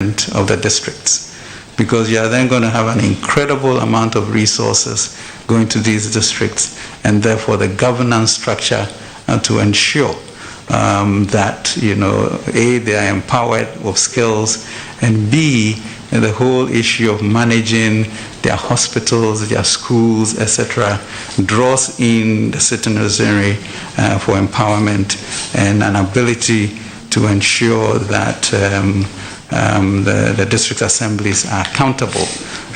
of the districts, because you are then going to have an incredible amount of resources going to these districts, and therefore the governance structure to ensure that, A, they are empowered with skills, and B, the whole issue of managing their hospitals, their schools, etc., draws in the citizenry for empowerment and an ability to ensure that the district assemblies are accountable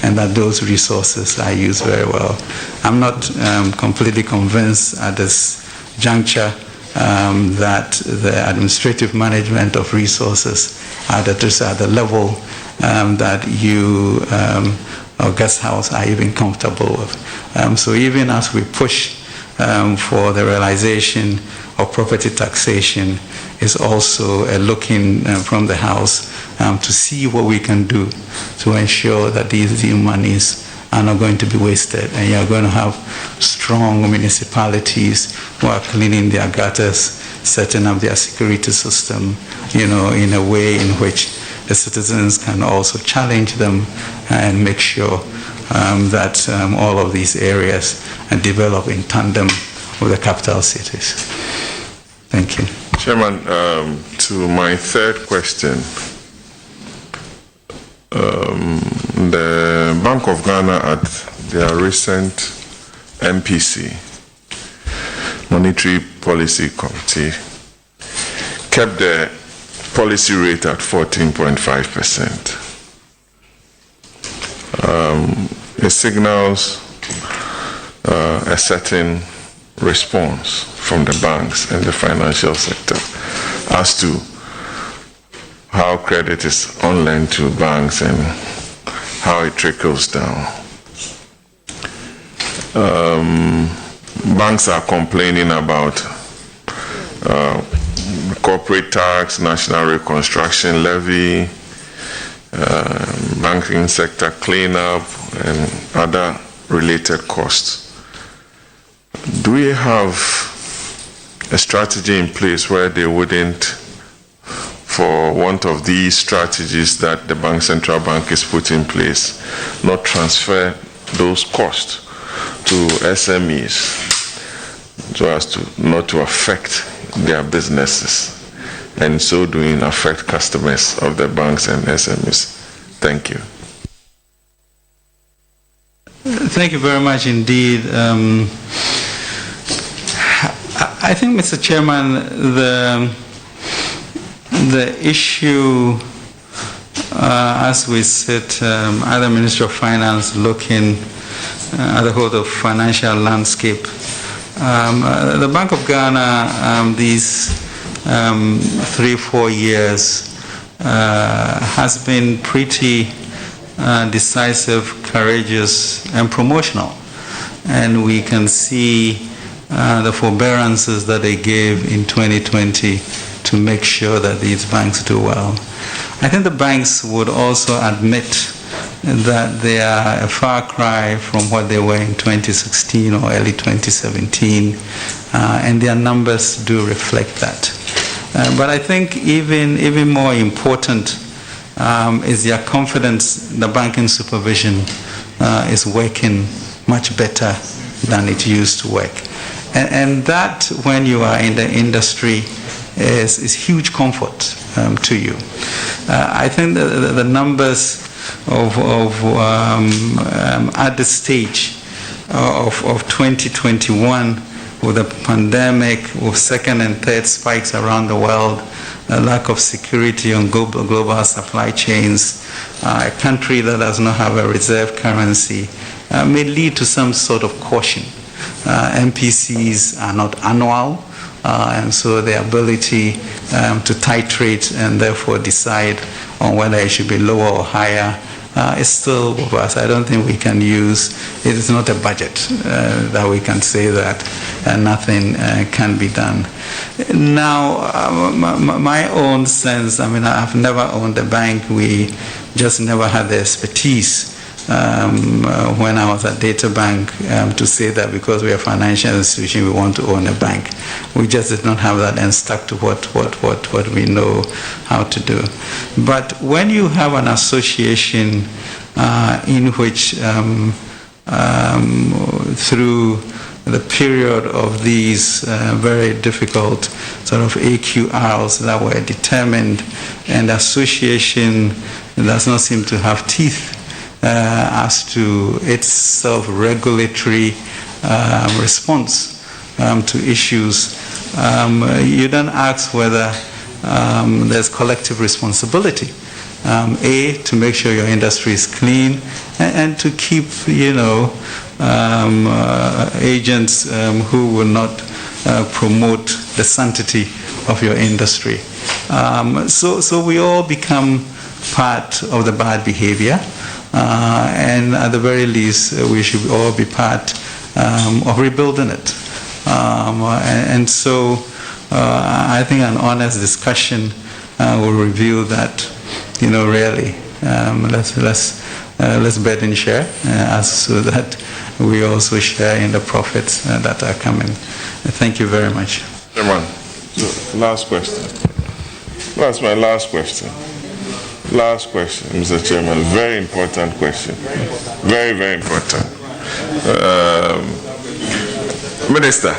and that those resources are used very well. I'm not completely convinced at this juncture that the administrative management of resources at the level that you or guest house are even comfortable with. So even as we push for the realization of property taxation, is also a looking from the house to see what we can do to ensure that these monies are not going to be wasted, and you are going to have strong municipalities who are cleaning their gutters, setting up their security system, in a way in which the citizens can also challenge them and make sure that all of these areas develop in tandem with the capital cities. Thank you. Chairman, to my third question, the Bank of Ghana at their recent MPC, Monetary Policy Committee, kept the policy rate at 14.5%. It signals a certain response from the banks and the financial sector as to how credit is on lent to banks and how it trickles down. Banks are complaining about corporate tax, national reconstruction levy, banking sector cleanup, and other related costs. Do we have a strategy in place where they wouldn't, for want of these strategies that the central bank is put in place, not transfer those costs to SMEs so as to not to affect their businesses, and so doing affect customers of the banks and SMEs? Thank you. Thank you very much indeed. I think, Mr. Chairman, the issue as we sit, either Minister of Finance looking at the whole of financial landscape, the Bank of Ghana these 3-4 years has been pretty decisive, courageous, and promotional. And we can see the forbearances that they gave in 2020 to make sure that these banks do well. I think the banks would also admit that they are a far cry from what they were in 2016 or early 2017, and their numbers do reflect that. But I think even more important is their confidence the banking supervision is working much better than it used to work. And that, when you are in the industry, is huge comfort to you. I think the numbers at the stage of 2021, with the pandemic, with second and third spikes around the world, a lack of security on global supply chains, a country that does not have a reserve currency, may lead to some sort of caution. MPCs are not annual, and so the ability to titrate and therefore decide on whether it should be lower or higher is still with us. I don't think we can use, it is not a budget that we can say that nothing can be done. Now, my own sense, I mean, I've never owned a bank. We just never had the expertise when I was at Data Bank to say that because we are a financial institution, we want to own a bank. We just did not have that and stuck to what we know how to do. But when you have an association in which through the period of these very difficult sort of AQRs that were determined, and association does not seem to have teeth as to its self-regulatory response to issues, you then ask whether there's collective responsibility. A, to make sure your industry is clean, and to keep, agents who will not promote the sanctity of your industry. So we all become part of the bad behavior, and at the very least, we should all be part of rebuilding it. And so I think an honest discussion will reveal that, really, let's bet and share, so that we also share in the profits that are coming. Thank you very much. Chairman, last question. That's my last question. Last question, Mr. Chairman. Very important question. Very, very important. Minister,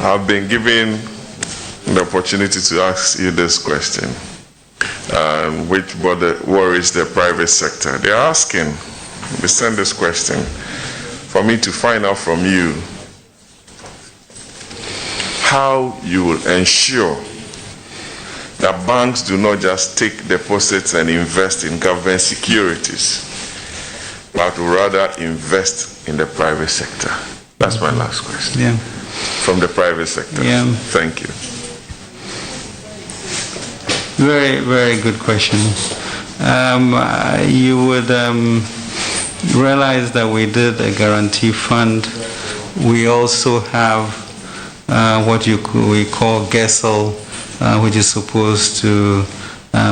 I've been given the opportunity to ask you this question, which worries the private sector. They're asking, they send this question for me to find out from you how you will ensure that banks do not just take deposits and invest in government securities, but rather invest in the private sector. That's my last question. Yeah. From the private sector. Yeah. Thank you. Very, very good question. You would realize that we did a guarantee fund. We also have what we call GESL, which is supposed to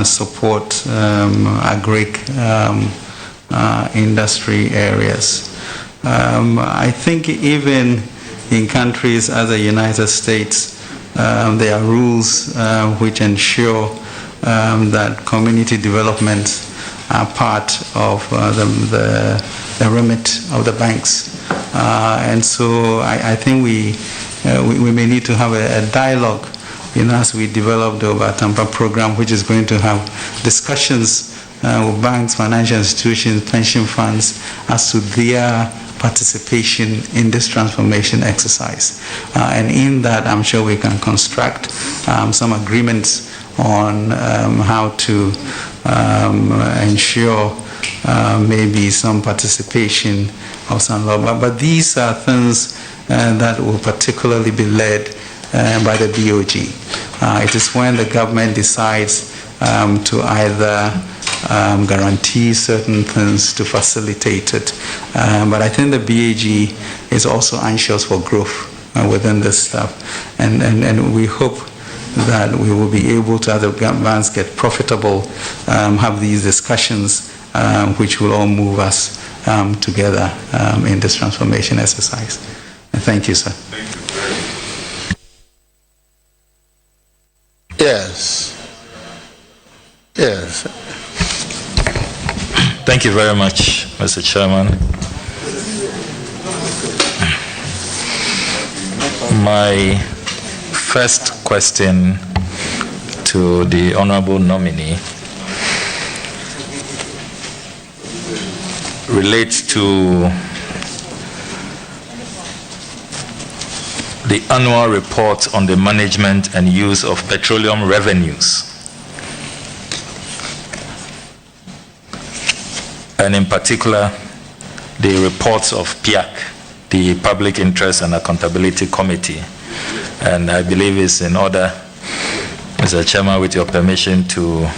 support agric industry areas. I think even in countries as the United States, there are rules which ensure that community development are part of the remit of the banks. And so I think we may need to have a dialogue, as we develop the Ofori-Atta program, which is going to have discussions with banks, financial institutions, pension funds, as to their participation in this transformation exercise. And in that, I'm sure we can construct some agreements on how to ensure maybe some participation of some law. But these are things that will particularly be led by the BOG. It is when the government decides to either guarantee certain things to facilitate it. But I think the BAG is also anxious for growth within this stuff. And we hope that we will be able to, as the banks get profitable, have these discussions which will all move us together in this transformation exercise. And thank you, sir. Thank you. Yes. Yes. Thank you very much, Mr. Chairman. My first question to the Honorable Nominee relates to the annual report on the management and use of petroleum revenues, and in particular the reports of PIAC, the Public Interest and Accountability Committee. And I believe it's in order, Mr. Chairman, with your permission, to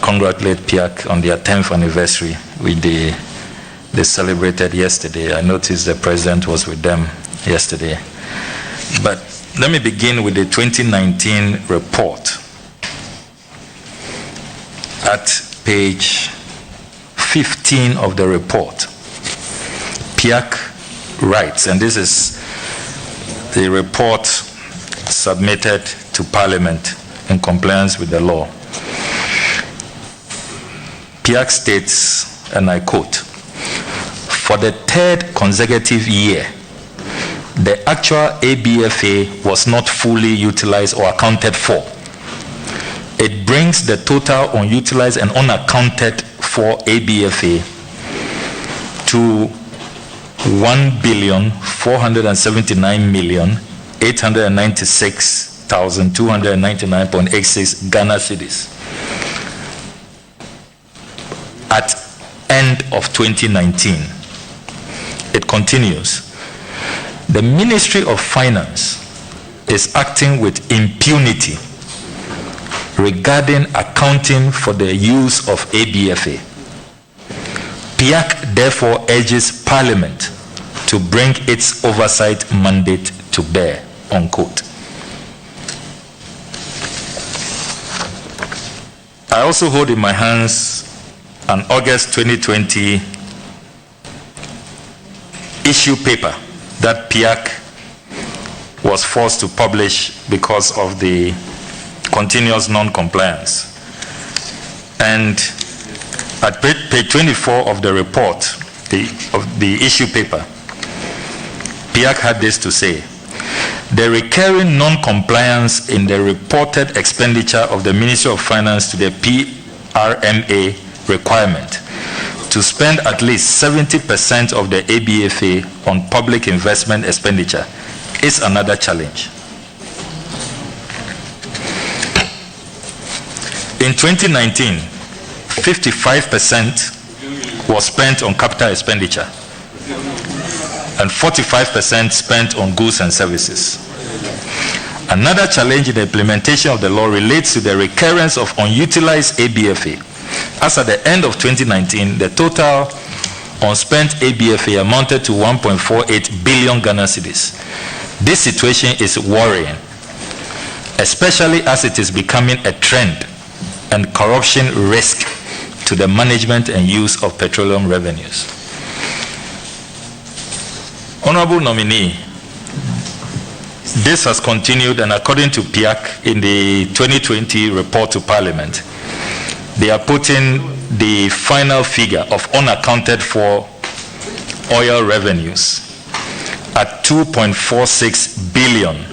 congratulate PIAC on their 10th anniversary, which they celebrated yesterday. I noticed the President was with them yesterday. But let me begin with the 2019 report. At page 15 of the report, PIAC writes, and this is the report submitted to Parliament in compliance with the law. PIAC states, and I quote, "For the third consecutive year, the actual ABFA was not fully utilized or accounted for. It brings the total unutilized and unaccounted for ABFA to 1,479,896,299.86 Ghana cedis at end of 2019. It continues, "The Ministry of Finance is acting with impunity regarding accounting for the use of ABFA. PIAC therefore urges Parliament to bring its oversight mandate to bear," unquote. I also hold in my hands an August 2020 issue paper that PIAC was forced to publish because of the continuous non-compliance. And at page 24 of the report, of the issue paper, PIAC had this to say: "The recurring non-compliance in the reported expenditure of the Ministry of Finance to the PRMA requirement to spend at least 70% of the ABFA on public investment expenditure is another challenge." In 2019, 55% was spent on capital expenditure and 45% spent on goods and services. Another challenge in the implementation of the law relates to the recurrence of unutilized ABFA. As at the end of 2019, the total unspent ABFA amounted to 1.48 billion Ghana cedis. This situation is worrying, especially as it is becoming a trend and corruption risk to the management and use of petroleum revenues. Honorable nominee, this has continued, and according to PIAC in the 2020 report to Parliament, they are putting the final figure of unaccounted for oil revenues at 2.46 billion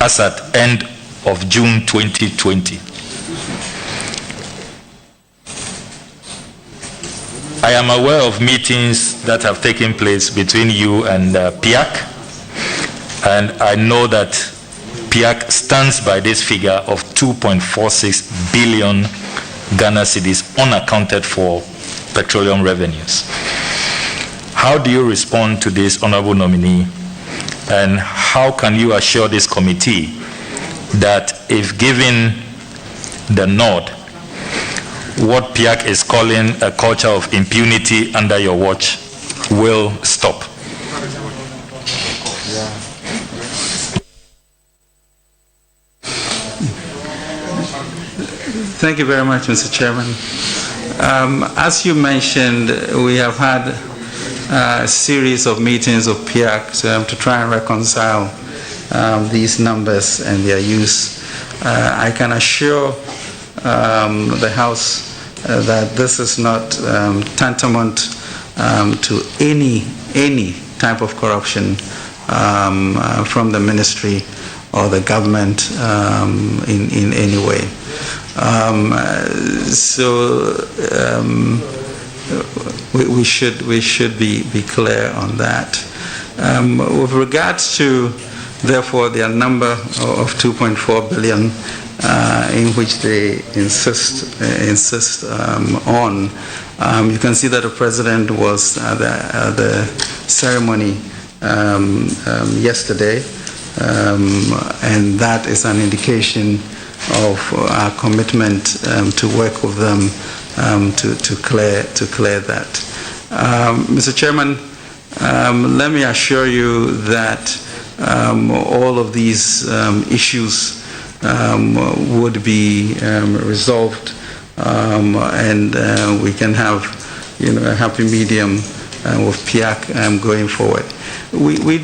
as at end of June 2020. I am aware of meetings that have taken place between you and PIAC, and I know that PIAC stands by this figure of 2.46 billion Ghana cedis unaccounted for petroleum revenues. How do you respond to this, honorable nominee, and how can you assure this committee that if given the nod, what PIAC is calling a culture of impunity under your watch will stop? Thank you very much, Mr. Chairman. As you mentioned, we have had a series of meetings of PIAC to try and reconcile these numbers and their use. I can assure the House that this is not tantamount to any type of corruption from the ministry or the government in any way. We should be clear on that. With regards to, therefore, their number of 2.4 billion, in which they insist on, you can see that the President was at the ceremony yesterday, and that is an indication of our commitment to work with them to clear that. Mr. Chairman, let me assure you that all of these issues would be resolved, and we can have a happy medium with PIAC going forward. We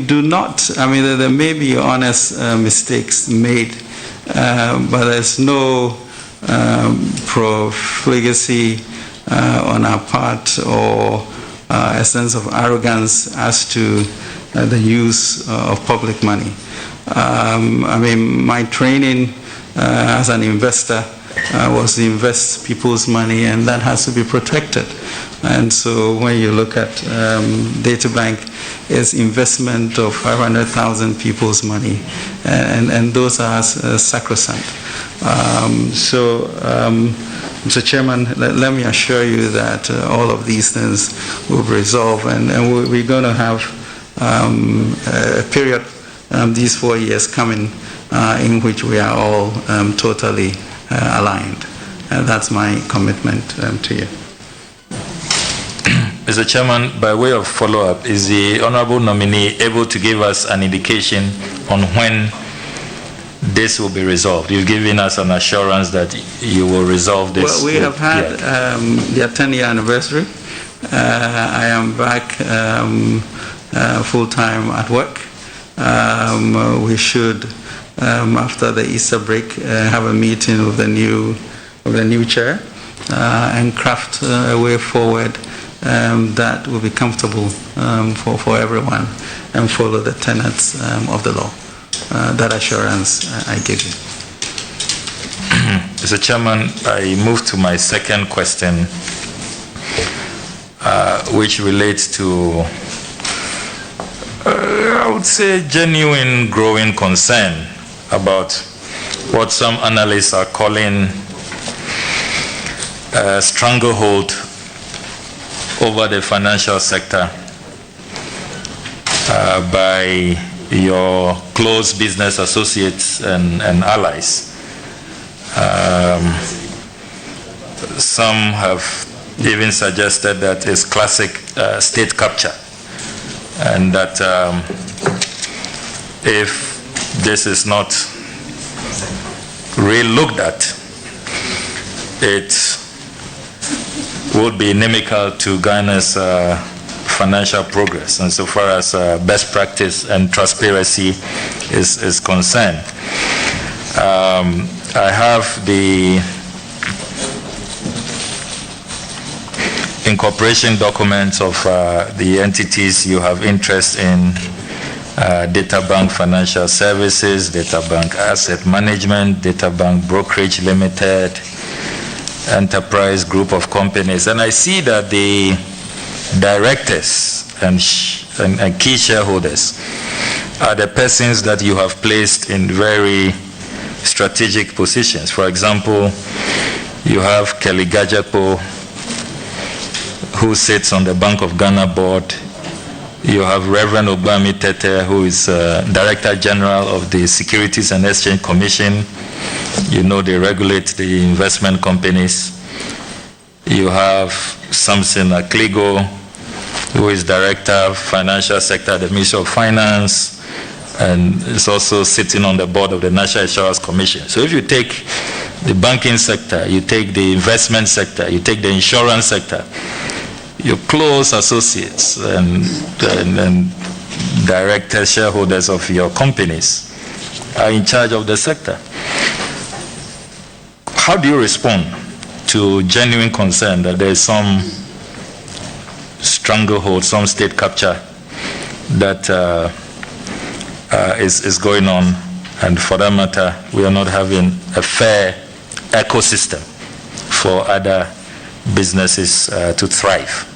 do not, I mean, there may be honest mistakes made, but there's no profligacy on our part or a sense of arrogance as to the use of public money. I mean, my training as an investor was to invest people's money, and that has to be protected. And so when you look at DataBank, it's investment of 500,000 people's money, and those are sacrosanct. Mr. Chairman, let me assure you that all of these things will be resolved, and we're going to have a period, these 4 years coming, in which we are all totally aligned. That's my commitment to you. Mr. Chairman, by way of follow-up, is the Honorable Nominee able to give us an indication on when this will be resolved? You've given us an assurance that you will resolve this. Well, we have had their 10-year anniversary. I am back full-time at work. We should, after the Easter break, have a meeting with the new chair and craft a way forward that will be comfortable for everyone and follow the tenets of the law. That assurance I give you. Mr. Chairman, I move to my second question, which relates to, I would say, genuine growing concern about what some analysts are calling a stranglehold over the financial sector by your close business associates and allies. Some have even suggested that it's classic state capture, and that if this is not re-looked at, it would be inimical to Ghana's financial progress, and so far as best practice and transparency is concerned. I have the incorporation documents of the entities you have interest in: DataBank Financial Services, DataBank Asset Management, DataBank Brokerage Limited, Enterprise Group of Companies. And I see that the directors and key shareholders are the persons that you have placed in very strategic positions. For example, you have Kelly Gajapo, who sits on the Bank of Ghana board. You have Reverend Obami Tete, who is Director General of the Securities and Exchange Commission. You know, they regulate the investment companies. You have Samson Akligo, who is Director of Financial Sector at the Ministry of Finance, and is also sitting on the board of the National Insurance Commission. So if you take the banking sector, you take the investment sector, you take the insurance sector, your close associates and directors, shareholders of your companies are in charge of the sector. How do you respond to genuine concern that there is some stranglehold, some state capture that is going on, and for that matter, we are not having a fair ecosystem for other businesses to thrive?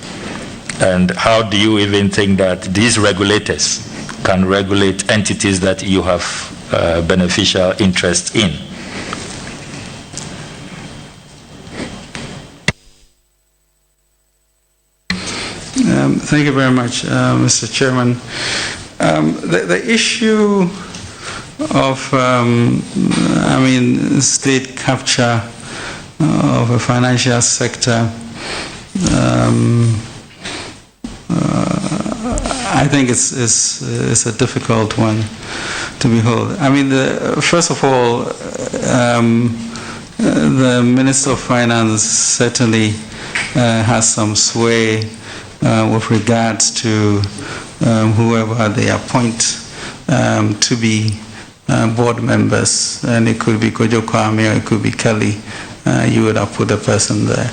And how do you even think that these regulators can regulate entities that you have beneficial interest in? Thank you very much, Mr. Chairman. The issue of, state capture of a financial sector, I think it's a difficult one to behold. I mean, first of all, the Minister of Finance certainly has some sway with regards to whoever they appoint to be board members, and it could be Kojo Kwame or it could be Kelly. You would have put a person there.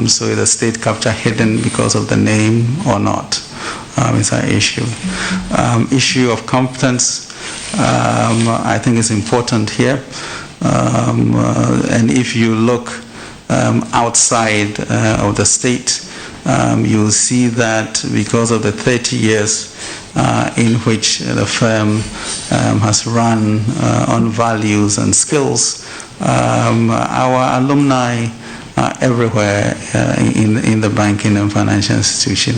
So is the state capture hidden because of the name or not? It's an issue. Issue of competence, I think is important here. And if you look outside of the state, you'll see that because of the 30 years in which the firm has run on values and skills, our alumni are everywhere in the banking and financial institution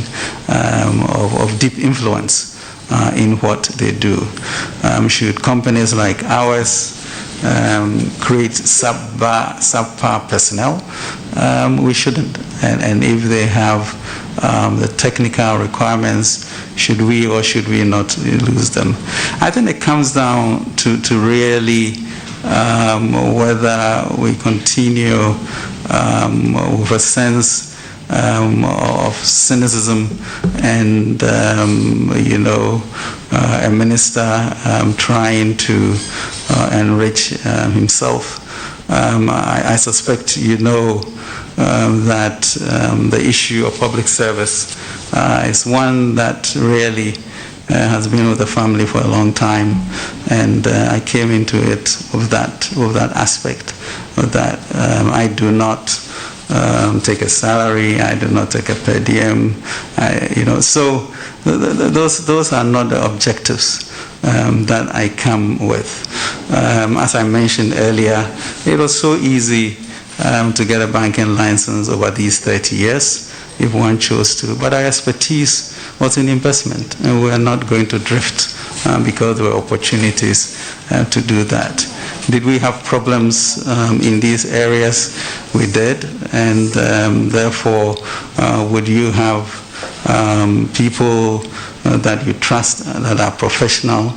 of deep influence in what they do. Should companies like ours create subpar personnel? We shouldn't. And if they have the technical requirements, should we or should we not lose them? I think it comes down to really whether we continue with a sense of cynicism and a minister trying to enrich himself. I suspect that the issue of public service is one that really has been with the family for a long time, and I came into it with that aspect of that. I do not take a salary. I do not take a per diem. So those are not the objectives that I come with. As I mentioned earlier, it was so easy to get a banking license over these 30 years if one chose to. But our expertise was in investment, and we are not going to drift because there were opportunities to do that. Did we have problems in these areas? We did, and therefore, would you have people that you trust that are professional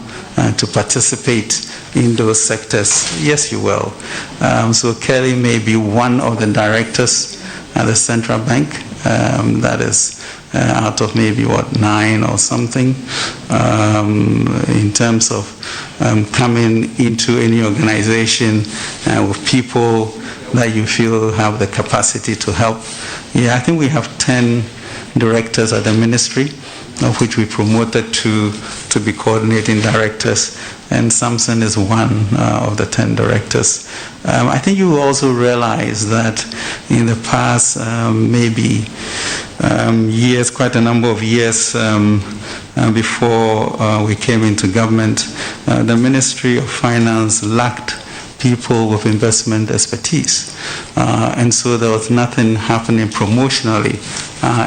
to participate in those sectors? Yes, you will. So Kelly may be one of the directors at the central bank. That is out of maybe 9 or something in terms of coming into any organization with people that you feel have the capacity to help. Yeah, I think we have 10 directors at the ministry, of which we promoted to be coordinating directors, and Samson is one of the 10 directors. I think you also realize that in the past maybe years, quite a number of years before we came into government, the Ministry of Finance lacked people with investment expertise, and so there was nothing happening promotionally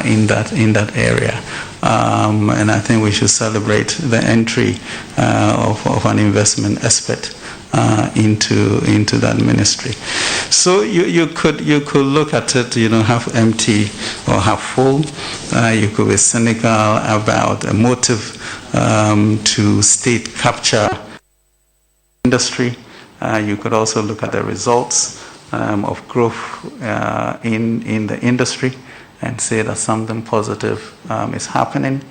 in that area. And I think we should celebrate the entry of an investment expert into that ministry. So you could look at it, half empty or half full. You could be cynical about a motive to state capture industry. You could also look at the results of growth in the industry and say that something positive is happening.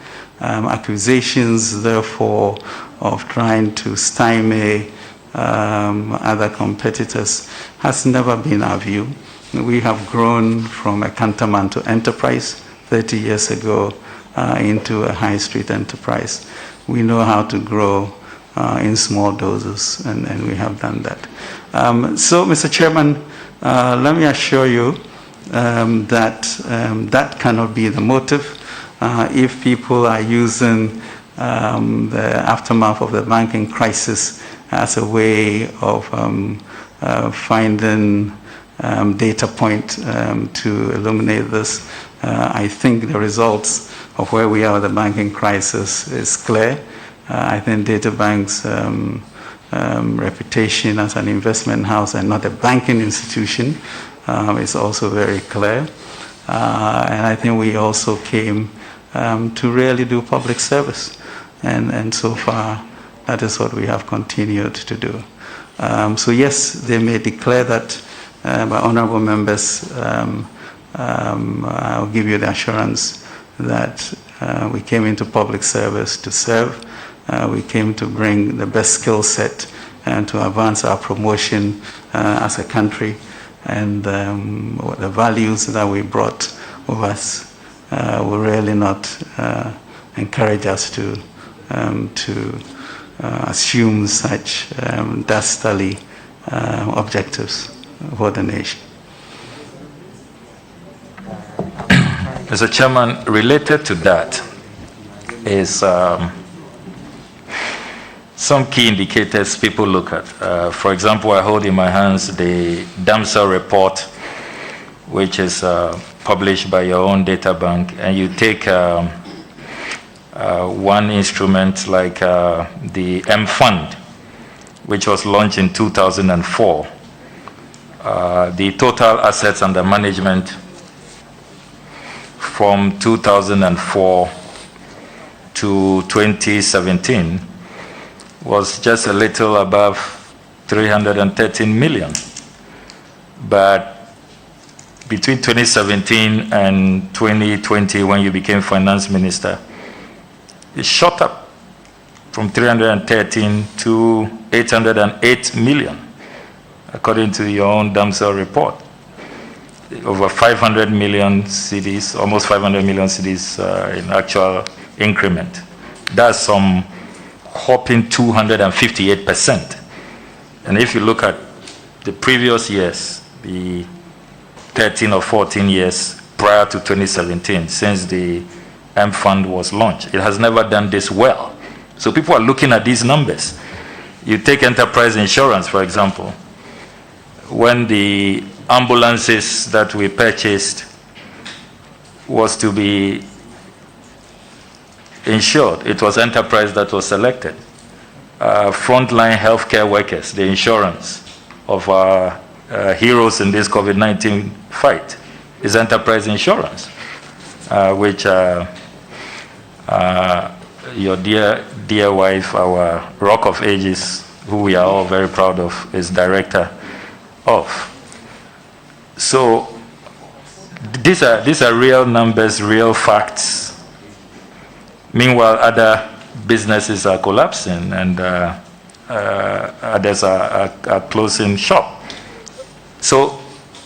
Accusations, therefore, of trying to stymie other competitors has never been our view. We have grown from a cantonment to enterprise 30 years ago into a high street enterprise. We know how to grow in small doses, and we have done that. So, Mr. Chairman, let me assure you that that cannot be the motive. If people are using the aftermath of the banking crisis as a way of finding data point to illuminate this, I think the results of where we are with the banking crisis is clear. I think DataBank's reputation as an investment house and not a banking institution is also very clear. And I think we also came to really do public service. And so far, that is what we have continued to do. So yes, they may declare that by honorable members, I'll give you the assurance that we came into public service to serve. We came to bring the best skill set and to advance our promotion as a country. And the values that we brought with us will really not encourage us to assume such dastardly objectives for the nation. Mr. Chairman, related to that is some key indicators people look at. For example, I hold in my hands the DAMSA report, which is published by your own data bank, and you take one instrument like the M Fund, which was launched in 2004. The total assets under management from 2004 to 2017 was just a little above 313 million. But between 2017 and 2020, when you became finance minister, it shot up from 313 to 808 million, according to your own DAMSA report. Over 500 million cedis, almost 500 million cedis in actual increment. That's some whopping 258%. And if you look at the previous years, the 13 or 14 years prior to 2017, since the M Fund was launched, it has never done this well. So people are looking at these numbers. You take enterprise insurance, for example. When the ambulances that we purchased was to be insured, it was enterprise that was selected. Frontline healthcare workers, the insurance of our heroes in this COVID-19 fight is enterprise insurance, which your dear wife, our Rock of Ages, who we are all very proud of, is director of. So these are real numbers, real facts. Meanwhile, other businesses are collapsing and others are closing shop. So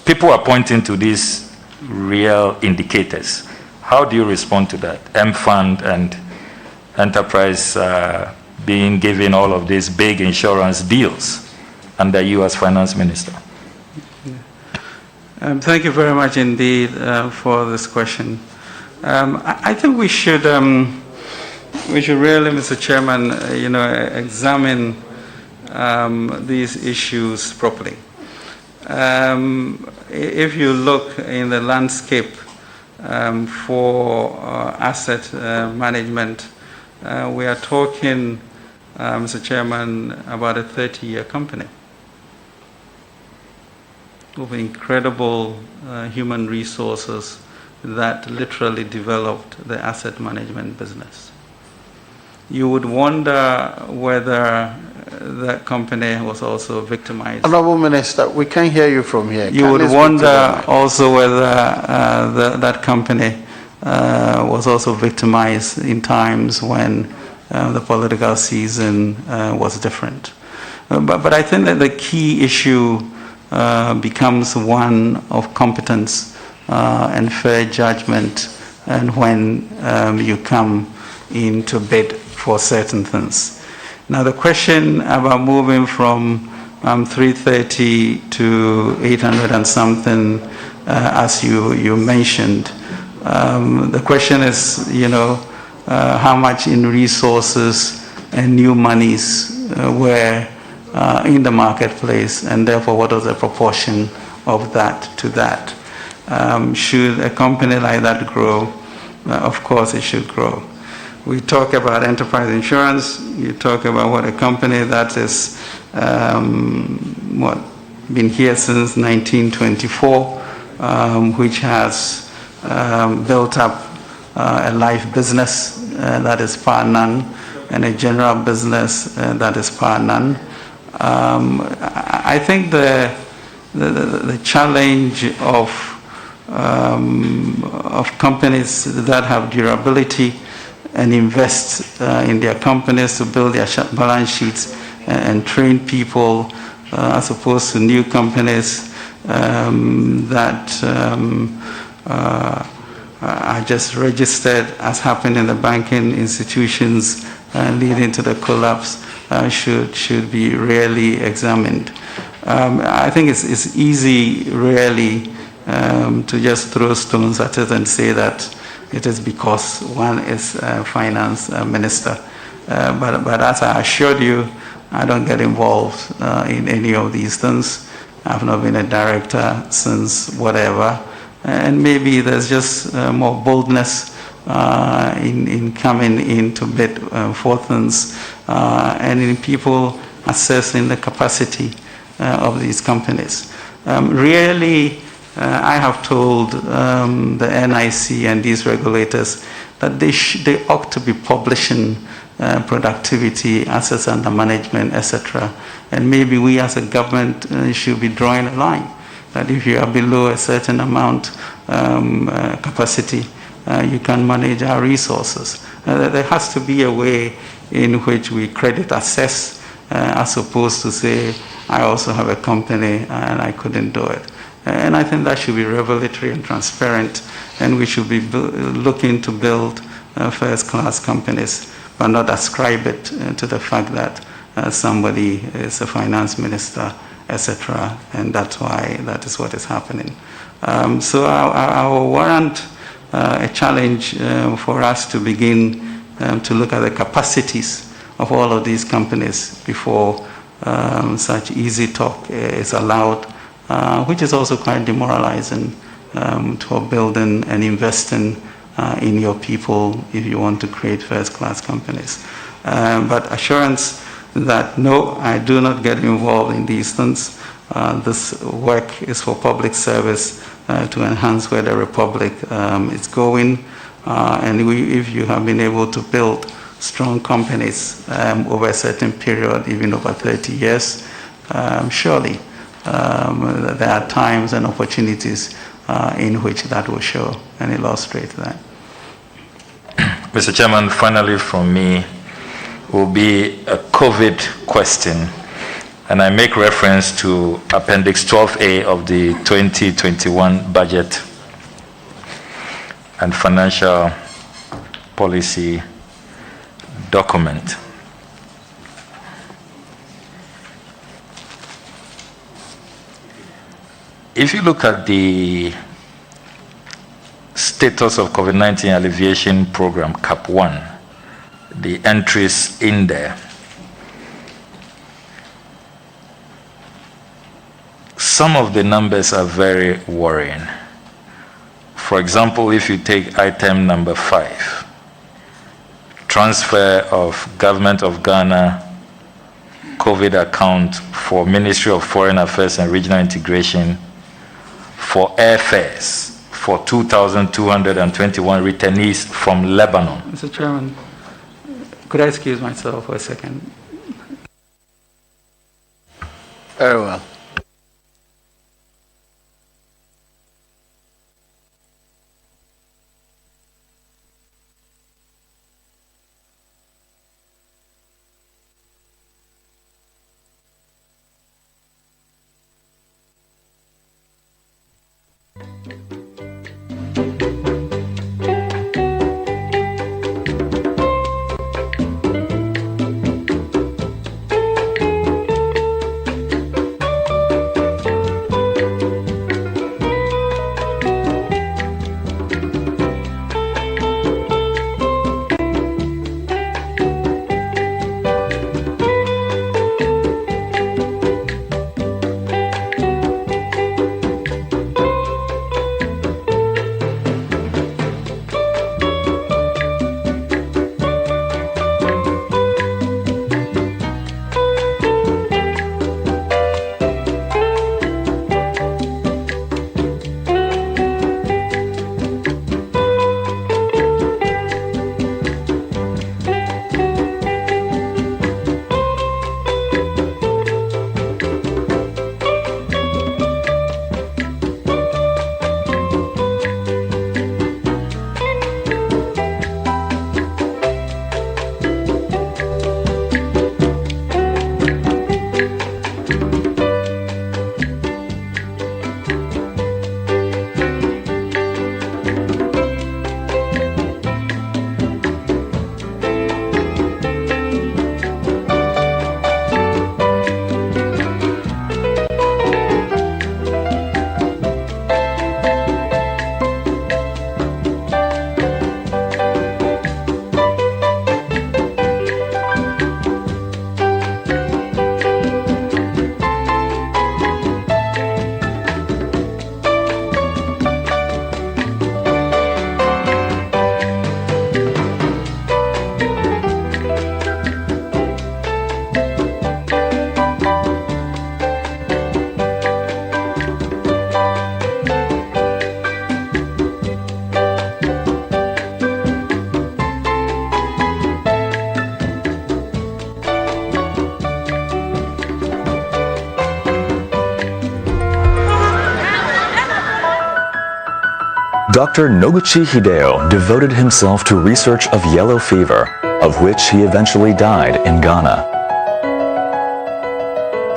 people are pointing to these real indicators. How do you respond to that? M Fund and enterprise being given all of these big insurance deals under you as finance minister? Thank you very much indeed for this question. I think we should really, Mr. Chairman, examine these issues properly. If you look in the landscape for asset management, we are talking, Mr. Chairman, about a 30-year company with incredible human resources that literally developed the asset management business. You would wonder whether that company was also victimized. Honorable Minister, we can't hear you from here. You would wonder also whether that company was also victimized in times when the political season was different. But I think that the key issue becomes one of competence and fair judgment, and when you come in to bid for certain things. Now the question about moving from 330 to 800 and something, as you mentioned, the question is, how much in resources and new monies were in the marketplace, and therefore what was the proportion of that to that. Should a company like that grow? Of course it should grow. We talk about enterprise insurance. You talk about what a company that is been here since 1924, which has built up a life business that is par none, and a general business that is par none. I think the the challenge of companies that have durability and invest in their companies to build their balance sheets and train people, as opposed to new companies that are just registered, as happened in the banking institutions, leading to the collapse, should be really examined. I think it's easy, really, to just throw stones at it and say that it is because one is a finance minister. But as I assured you, I don't get involved in any of these things. I've not been a director since whatever. And maybe there's just more boldness in coming in to bid for things, and in people assessing the capacity of these companies. Really, I have told the NIC and these regulators that they ought to be publishing productivity, assets under management, etc. And maybe we as a government should be drawing a line that if you are below a certain amount capacity, you can manage our resources. There has to be a way in which we credit assess, as opposed to say, I also have a company and I couldn't do it. And I think that should be revelatory and transparent, and we should be looking to build first-class companies, but not ascribe it to the fact that somebody is a finance minister, etc., and that's why that is what is happening. So I will warrant a challenge for us to begin to look at the capacities of all of these companies before such easy talk is allowed, which is also quite demoralizing for building and investing in your people if you want to create first-class companies. But assurance that no, I do not get involved in these things. This work is for public service to enhance where the Republic is going. And if you have been able to build strong companies over a certain period, even over 30 years, surely there are times and opportunities in which that will show and illustrate that. Mr. Chairman, finally from me will be a COVID question. And I make reference to Appendix 12A of the 2021 budget and financial policy document. If you look at the status of COVID-19 alleviation program, CAP 1, the entries in there, some of the numbers are very worrying. For example, if you take item number 5, transfer of Government of Ghana COVID account for Ministry of Foreign Affairs and Regional Integration for airfares for 2,221 returnees from Lebanon. Mr. Chairman, could I excuse myself for a second? Very well. Dr. Noguchi Hideo devoted himself to research of yellow fever, of which he eventually died in Ghana.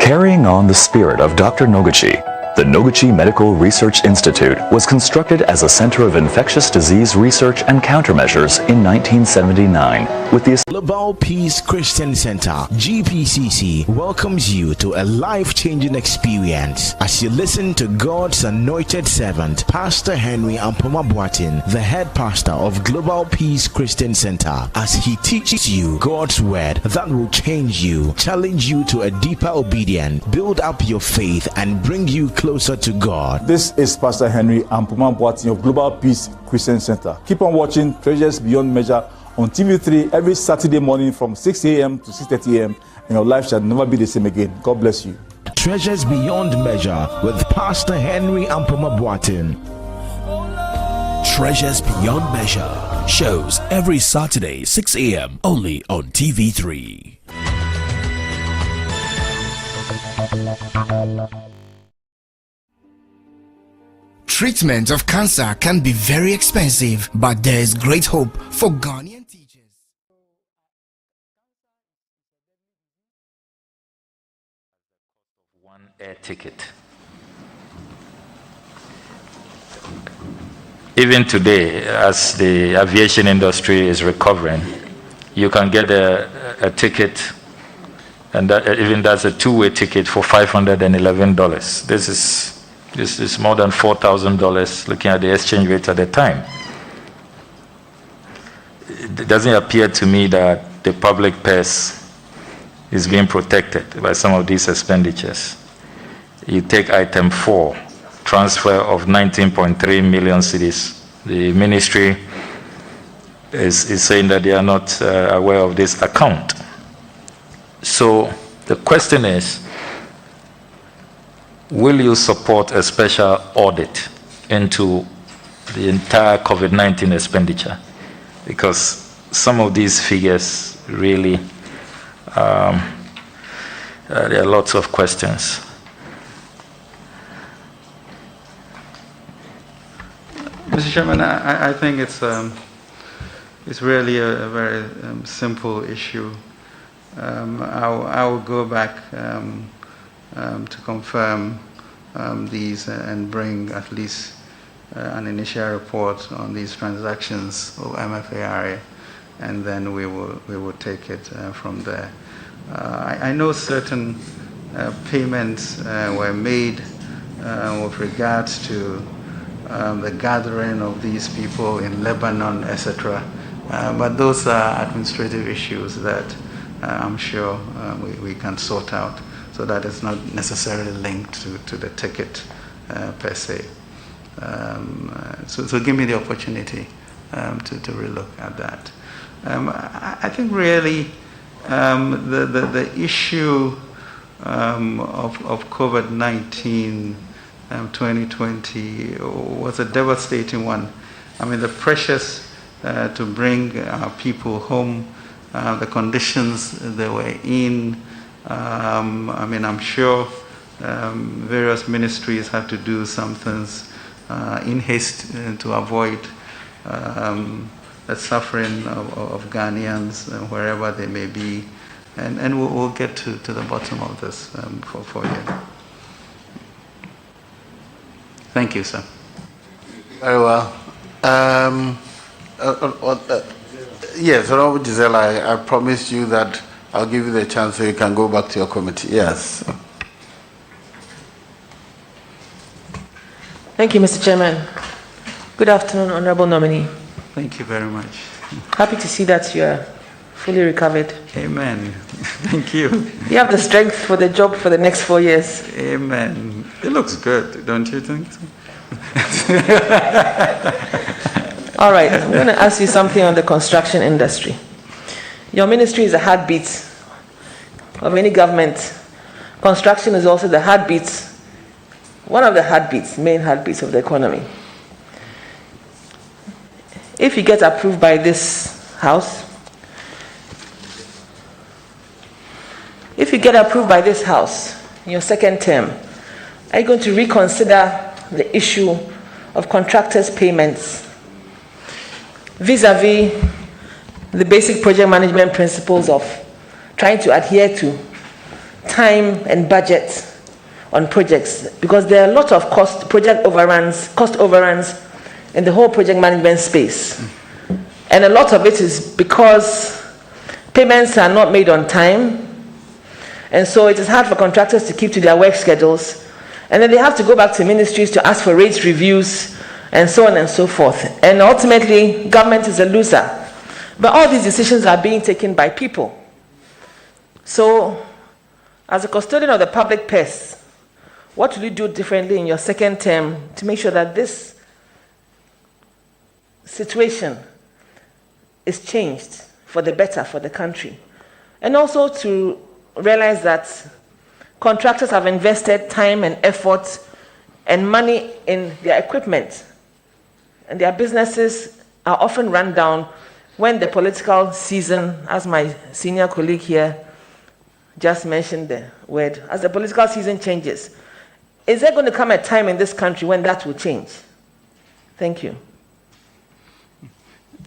Carrying on the spirit of Dr. Noguchi, the Noguchi Medical Research Institute was constructed as a center of infectious disease research and countermeasures in 1979 with the Global Peace Christian Center, GPCC, welcomes you to a life-changing experience as you listen to God's anointed servant, Pastor Henry Ampoma Boatin, the head pastor of Global Peace Christian Center, as he teaches you God's word that will change you, challenge you to a deeper obedience, build up your faith, and bring you closer to God. This is Pastor Henry Ampoma Boatin of Global Peace Christian Center. Keep on watching Treasures Beyond Measure on TV3 every Saturday morning from 6 a.m. to 6:30 a.m. and your life shall never be the same again. God bless you. Treasures Beyond Measure with Pastor Henry Ampoma Boatin. Treasures Beyond Measure shows every Saturday 6 a.m. only on TV3. Treatment of cancer can be very expensive, but there is great hope for Ghanaian teachers. One air ticket. Even today, as the aviation industry is recovering, you can get a ticket, and even that's a two-way ticket for $511. This is more than $4,000 looking at the exchange rate at the time. It doesn't appear to me that the public purse is being protected by some of these expenditures. You take item 4, transfer of 19.3 million cedis. The ministry is saying that they are not aware of this account. So the question is, will you support a special audit into the entire COVID-19 expenditure? Because some of these figures really, there are lots of questions. Mr. Chairman, I think it's really a very simple issue. I will go back to confirm these and bring at least an initial report on these transactions of MFARA, and then we will take it from there. I know certain payments were made with regards to the gathering of these people in Lebanon, etc. But those are administrative issues that I'm sure we can sort out. So that is not necessarily linked to the ticket per se. So give me the opportunity to relook at that. I think really the issue of COVID-19 2020 was a devastating one. I mean, the pressures to bring our people home, the conditions they were in. I mean, I'm sure various ministries had to do some things in haste to avoid the suffering of Ghanaians wherever they may be, and we'll get to the bottom of this for you. Thank you, sir. Very well. Yes, Honorable Gisela, I promised you that I'll give you the chance so you can go back to your committee. Yes. Thank you, Mr. Chairman. Good afternoon, Honorable Nominee. Thank you very much. Happy to see that you are fully recovered. Amen. Thank you. You have the strength for the job for the next 4 years. Amen. It looks good, don't you think? All right, I'm going to ask you something on the construction industry. Your ministry is the heartbeat of any government. Construction is also the heartbeat, one of the heartbeats, main heartbeats of the economy. If you get approved by this House, in your second term, are you going to reconsider the issue of contractors' payments vis-a-vis the basic project management principles of trying to adhere to time and budget on projects, because there are a lot of cost overruns in the whole project management space. And a lot of it is because payments are not made on time, and so it is hard for contractors to keep to their work schedules, and then they have to go back to ministries to ask for rates reviews and so on and so forth. And ultimately, government is a loser. But all these decisions are being taken by people. So, as a custodian of the public purse, what will you do differently in your second term to make sure that this situation is changed for the better for the country? And also to realize that contractors have invested time and effort and money in their equipment, and their businesses are often run down when the political season, as my senior colleague here just mentioned the word, as the political season changes. Is there going to come a time in this country when that will change? Thank you.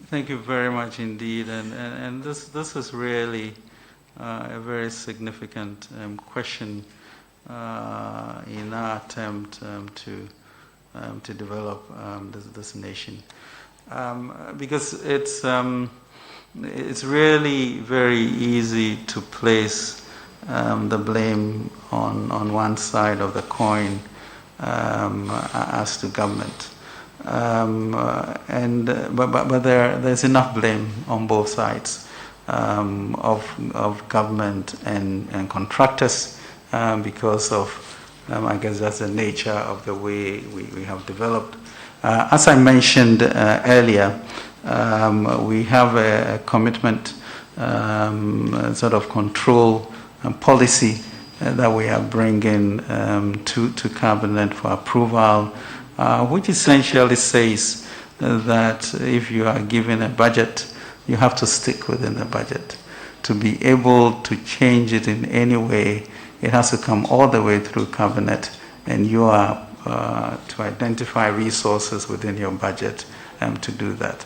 Thank you very much indeed. And this is really a very significant question in our attempt to develop this nation. Because it's really very easy to place the blame on one side of the coin as to government. But there's enough blame on both sides of government and contractors because of, I guess that's the nature of the way we have developed. As I mentioned earlier, we have a commitment, sort of control and policy that we are bringing to Cabinet for approval, which essentially says that if you are given a budget, you have to stick within the budget. To be able to change it in any way, it has to come all the way through Cabinet, and you are to identify resources within your budget to do that.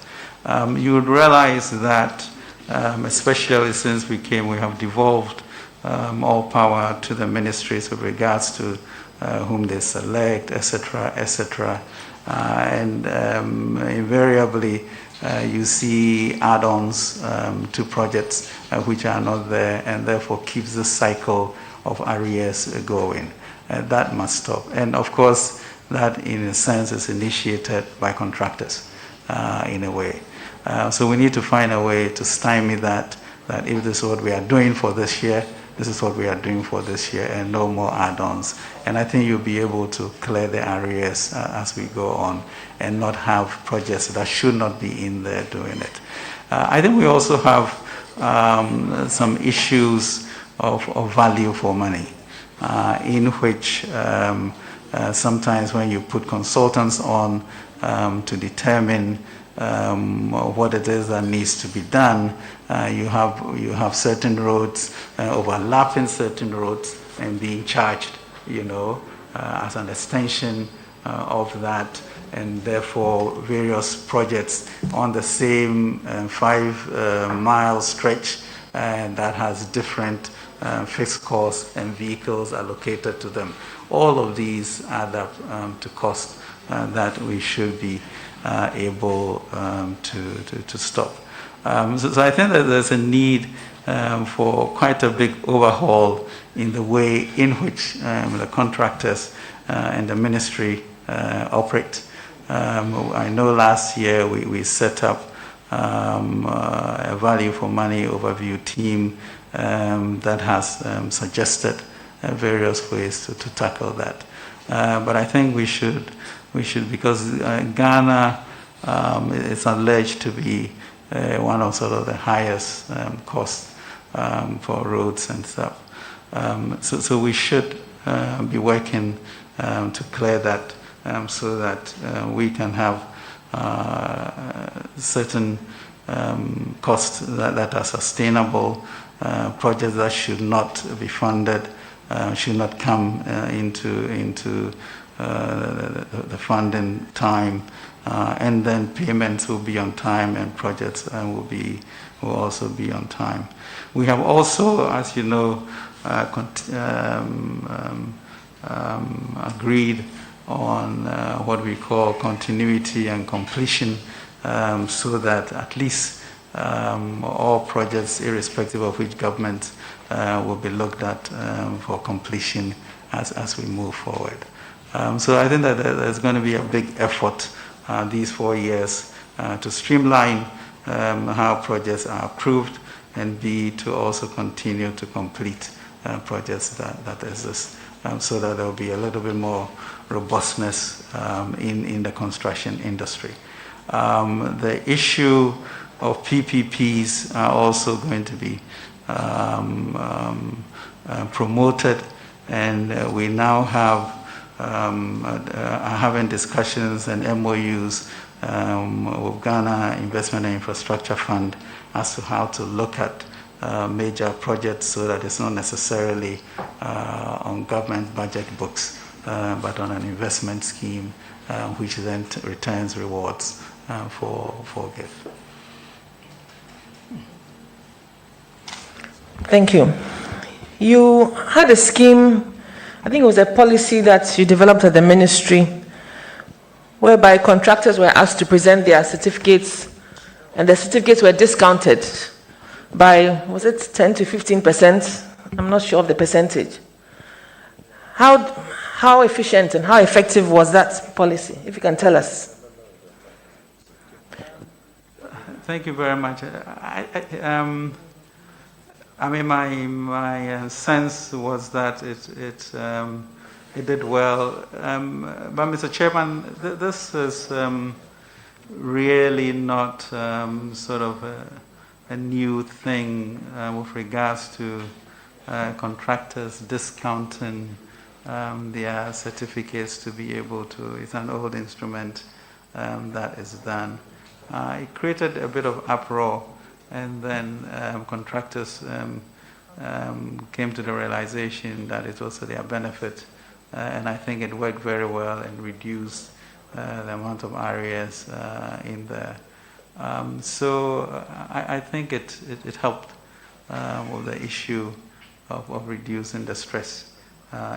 You would realize that, especially since we have devolved all power to the ministries with regards to whom they select, etc., etc. And invariably, you see add-ons to projects which are not there, and therefore keeps the cycle of arrears going. That must stop. And of course, that in a sense is initiated by contractors in a way. So we need to find a way to stymie that if this is what we are doing for this year, this is what we are doing for this year, and no more add-ons. And I think you'll be able to clear the arrears as we go on and not have projects that should not be in there doing it. I think we also have some issues of value for money. In which sometimes when you put consultants on to determine what it is that needs to be done, you have certain roads overlapping certain roads and being charged, as an extension of that, and therefore various projects on the same 5-mile stretch that has different fixed costs and vehicles allocated to them. All of these add up to cost that we should be able to stop. So I think that there's a need for quite a big overhaul in the way in which the contractors and the ministry operate. I know last year we set up a value for money overview team that has suggested various ways to tackle that. But I think we should because Ghana is alleged to be one of sort of the highest costs for roads and stuff. So we should be working to clear that so that we can have certain costs that are sustainable, projects that should not be funded should not come into the funding time, and then payments will be on time and projects will also be on time. We have also, as you know, agreed on what we call continuity and completion, so that at least all projects, irrespective of which government, will be looked at for completion as we move forward. So I think that there's going to be a big effort these 4 years to streamline how projects are approved, and B, to also continue to complete projects that exist, so that there will be a little bit more robustness in the construction industry. The issue of PPPs are also going to be promoted, and we now have having discussions and MOUs with Ghana Investment and Infrastructure Fund as to how to look at major projects, so that it's not necessarily on government budget books, but on an investment scheme, which then returns rewards for GIF. Thank you. You had a scheme, I think it was a policy that you developed at the ministry, whereby contractors were asked to present their certificates, and the certificates were discounted by, was it 10 to 15%? I'm not sure of the percentage. How efficient and how effective was that policy, if you can tell us? Thank you very much. I mean, my sense was that it did well. But Mr. Chairman, this is really not sort of a new thing with regards to contractors discounting their certificates to be able to. It's an old instrument that is done. It created a bit of uproar, and then contractors came to the realization that it was to their benefit, and I think it worked very well and reduced the amount of arrears in there. So I think it helped with the issue of reducing the stress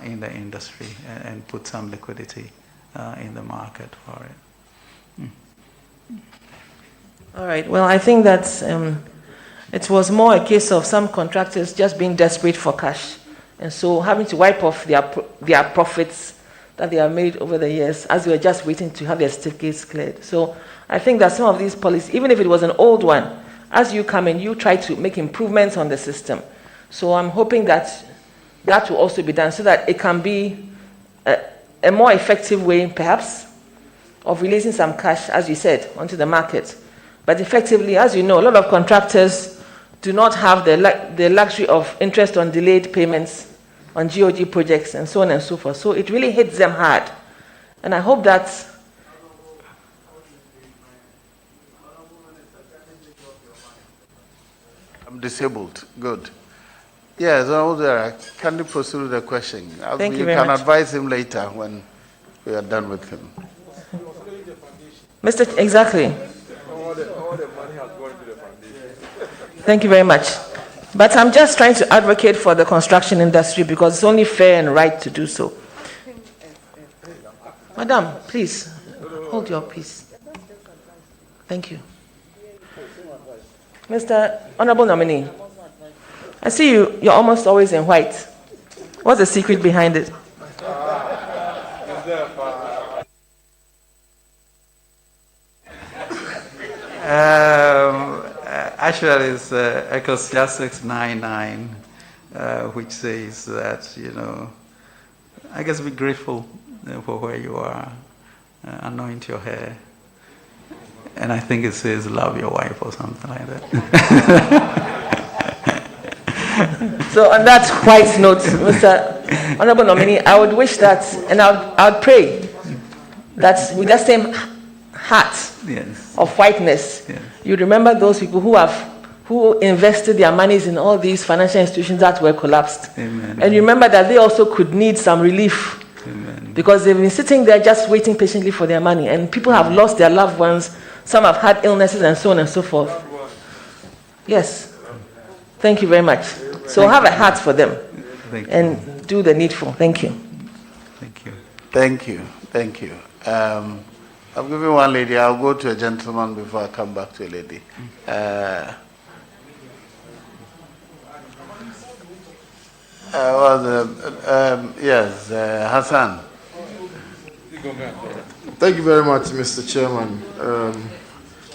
in the industry, and put some liquidity in the market for it. All right. Well, I think that it was more a case of some contractors just being desperate for cash, and so having to wipe off their profits that they have made over the years, as they were just waiting to have their certificates cleared. So I think that some of these policies, even if it was an old one, as you come in, you try to make improvements on the system. So I'm hoping that that will also be done, so that it can be a more effective way, perhaps, of releasing some cash, as you said, onto the market. But effectively, as you know, a lot of contractors do not have the luxury of interest on delayed payments on GOG projects and so on and so forth. So it really hits them hard. And I hope that I'm disabled. Good. Yes, can you proceed with the question? Thank you very much. You can advise him later when we are done with him. Exactly. Thank you very much. But I'm just trying to advocate for the construction industry, because it's only fair and right to do so. Madam, please, hold your peace. Thank you. Mr. Honorable Nominee, I see you're almost always in white. What's the secret behind it? Actually, it's Ecclesiastes 9:9, which says that, I guess be grateful for where you are, anoint your hair, and I think it says love your wife or something like that. So on that white note, Mr. Honorable Nominee, I would wish that, and I would pray that with that same heart of whiteness, you remember those people who who invested their monies in all these financial institutions that were collapsed. Amen. And remember that they also could need some relief. Amen. Because they've been sitting there just waiting patiently for their money. And people have lost their loved ones. Some have had illnesses and so on and so forth. Yes. Thank you very much. So have a heart for them. And do the needful. Thank you. Thank you. Thank you. Thank you. I'll give you one lady. I'll go to a gentleman before I come back to a lady. Yes, Hassan. Thank you very much, Mr. Chairman.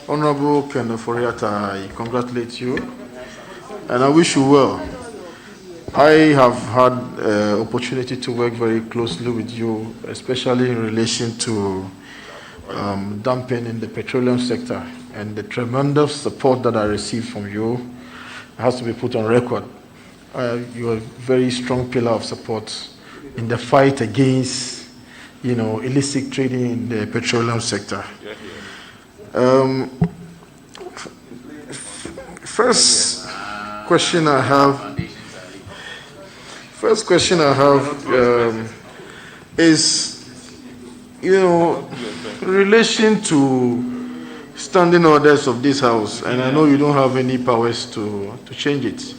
Honorable Ken Ofori-Atta, I congratulate you and I wish you well. I have had opportunity to work very closely with you, especially in relation to dumping in the petroleum sector, and the tremendous support that I received from you has to be put on record. You are a very strong pillar of support in the fight against, illicit trading in the petroleum sector. First question I have is, in relation to standing orders of this house, and I know you don't have any powers to change it,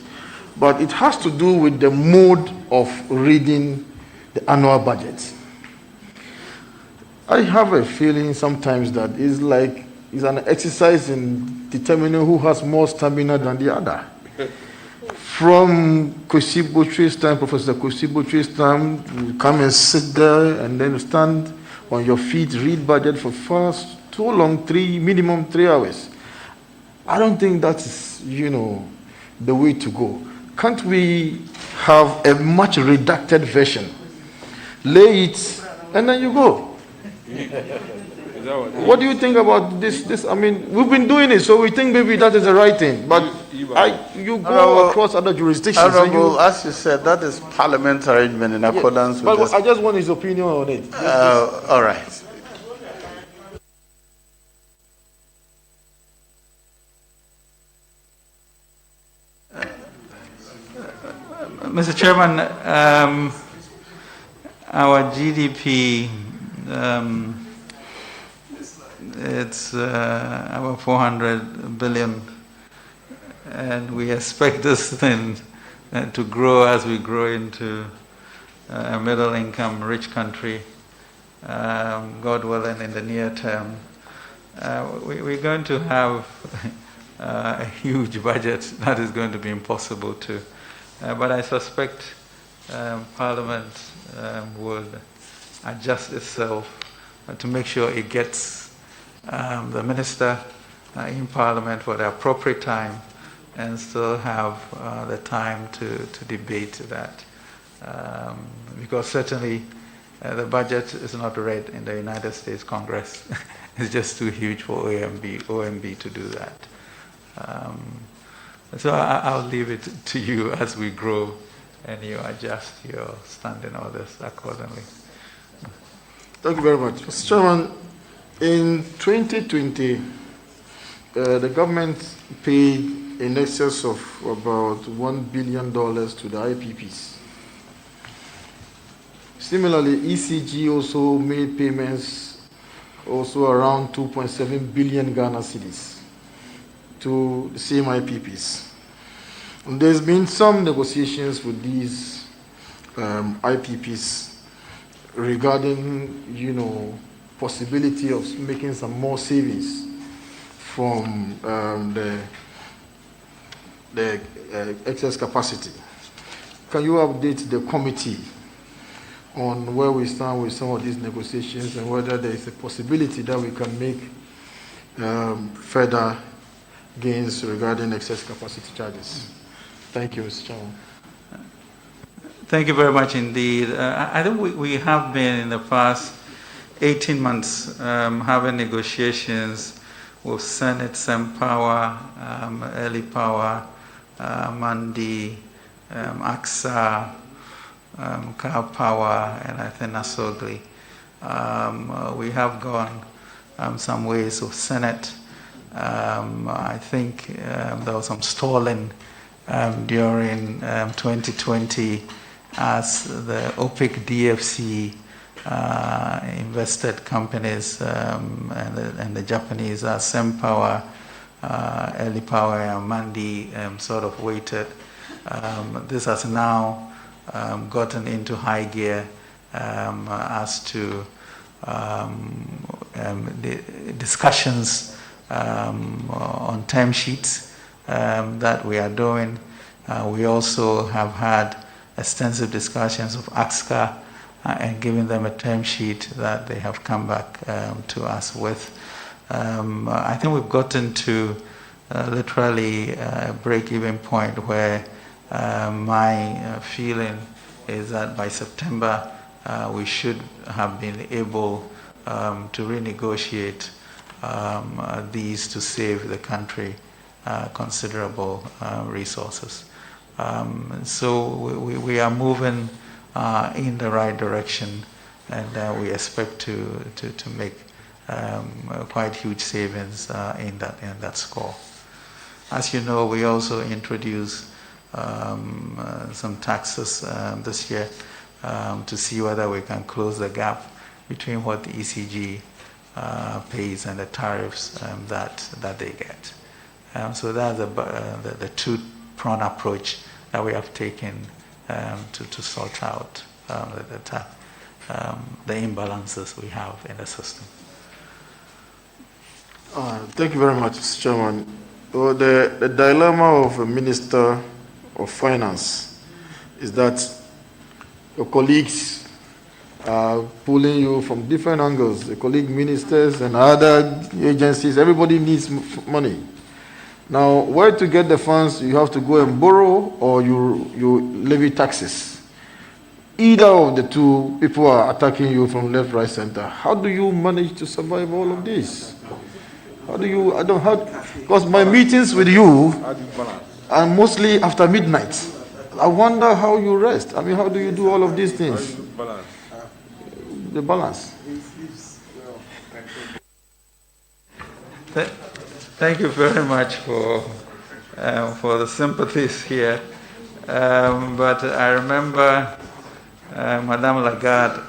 but it has to do with the mode of reading the annual budget. I have a feeling sometimes that it's an exercise in determining who has more stamina than the other. From Kwesi Botre's time, Professor Kwesi Botre's time, you come and sit there and then stand on your feet, read budget for too long, minimum 3 hours. I don't think that is, the way to go. Can't we have a much redacted version? Lay it, and then you go. What do you think about this? I mean, we've been doing it, so we think maybe that is the right thing. But you go across other jurisdictions. As you said, that is Parliament's arrangement in accordance with this. I just want his opinion on it. All right. Mr. Chairman, our GDP, it's about 400 billion, and we expect this thing to grow as we grow into a middle-income, rich country, God willing, in the near term. We're going to have a huge budget that is going to be impossible to. But I suspect Parliament would adjust itself to make sure it gets the minister in Parliament for the appropriate time and still have the time to debate that. Because certainly the budget is not read in the United States Congress. It's just too huge for OMB to do that. So I'll leave it to you as we grow and you adjust your standing orders accordingly. Thank you very much. Mr. Chairman, in 2020, the government paid in excess of about $1 billion to the IPPs. Similarly, ECG also made payments also around 2.7 billion Ghana cedis to the same IPPs. And there's been some negotiations with these IPPs regarding, possibility of making some more savings from the excess capacity. Can you update the committee on where we stand with some of these negotiations and whether there is a possibility that we can make further gains regarding excess capacity charges? Thank you, Mr. Chairman. Thank you very much indeed. I think we have been in the past 18 months having negotiations with Senate, Sempower, Early Power, Mandi, AXA, Car Power, and I think Nasogli. We have gone some ways with Senate. I think there was some stalling during 2020 as the OPEC DFC invested companies and the Japanese SemPower, Early Power, and Mandi sort of waited. This has now gotten into high gear as to the discussions on term sheets that we are doing. We also have had extensive discussions of AXCA and giving them a term sheet that they have come back to us with. I think we've gotten to literally a break-even point where my feeling is that by September we should have been able to renegotiate these to save the country considerable resources. So we are moving in the right direction, and we expect to make quite huge savings in that score. As you know, we also introduced some taxes this year to see whether we can close the gap between what the ECG pays and the tariffs that they get. So that's the two-pronged approach that we have taken to sort out the imbalances we have in the system. Thank you very much, Mr. Chairman. Well, the dilemma of a Minister of Finance is that your colleagues are pulling you from different angles. The colleague ministers and other agencies, everybody needs money. Now, where to get the funds, you have to go and borrow or you levy taxes. Either of the two, people are attacking you from left, right, center. How do you manage to survive all of this? How do you, because my meetings with you are mostly after midnight. I wonder how you rest. I mean, how do you do all of these things? The balance. Thank you very much for the sympathies here. But I remember Madame Lagarde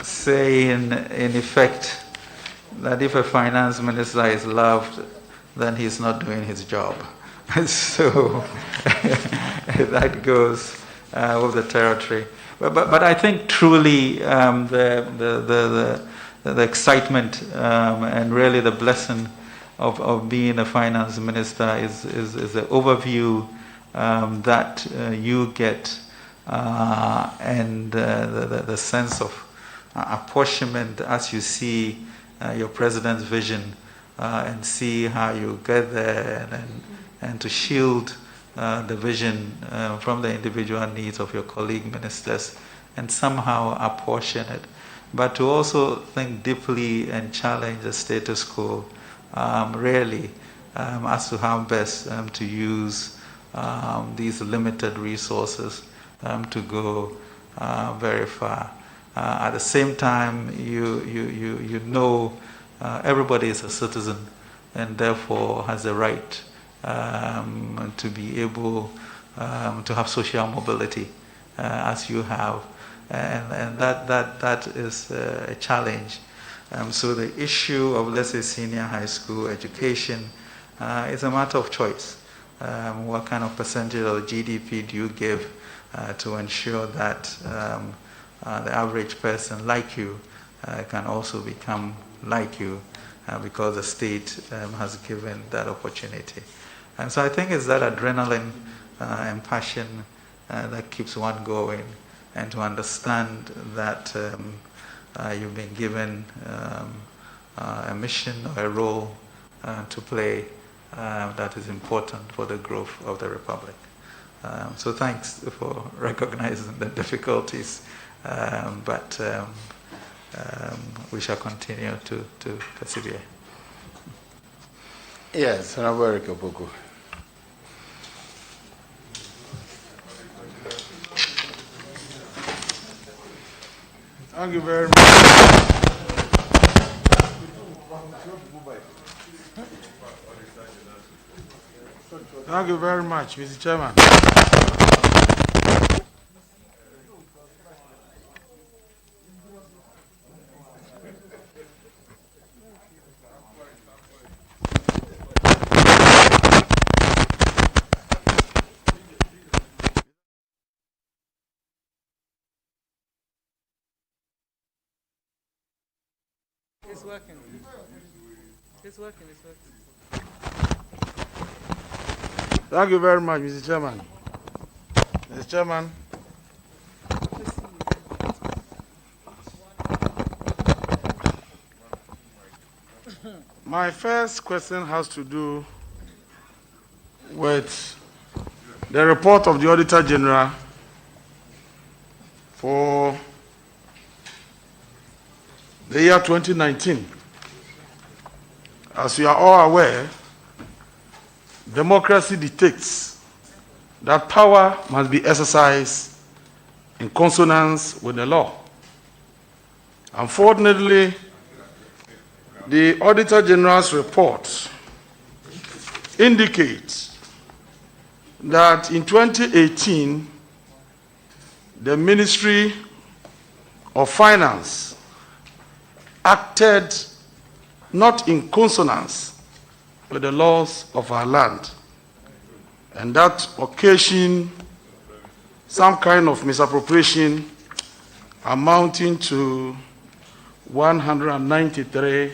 saying, in effect, that if a finance minister is loved, then he's not doing his job. So that goes with the territory. But I think truly the excitement and really the blessing of being a finance minister is the overview that you get and the sense of apportionment as you see your president's vision and see how you get there and to shield the vision from the individual needs of your colleague ministers and somehow apportion it. But to also think deeply and challenge the status quo really as to how best to use these limited resources to go very far. At the same time, you know everybody is a citizen and therefore has a right to be able to have social mobility as you have, and that is a challenge. So the issue of, let's say, senior high school education is a matter of choice. What kind of percentage of GDP do you give to ensure that the average person like you can also become like you because the state has given that opportunity. And so I think it's that adrenaline and passion that keeps one going, and to understand that you've been given a mission or a role to play that is important for the growth of the Republic. So thanks for recognizing the difficulties, but we shall continue to persevere. Yes, Honorable Kapoku. Thank you very much. Thank you very much, Mr. Chairman. It's working. It's working. It's working. Thank you very much, Mr. Chairman. Mr. Chairman. My first question has to do with the report of the Auditor General for the year 2019. As you are all aware, democracy dictates that power must be exercised in consonance with the law. Unfortunately, the Auditor General's report indicates that in 2018, the Ministry of Finance acted not in consonance with the laws of our land, and that occasioned some kind of misappropriation amounting to 193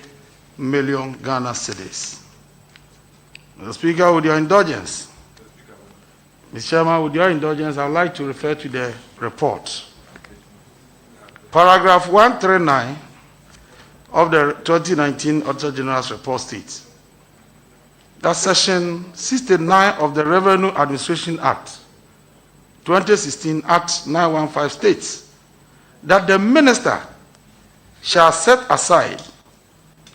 million Ghana cedis. Mr. Speaker, with your indulgence, Mr. Chairman, with your indulgence, I would like to refer to the report. Paragraph 139 of the 2019 Auditor General's report states that Section 69 of the Revenue Administration Act 2016 Act 915 states that the minister shall set aside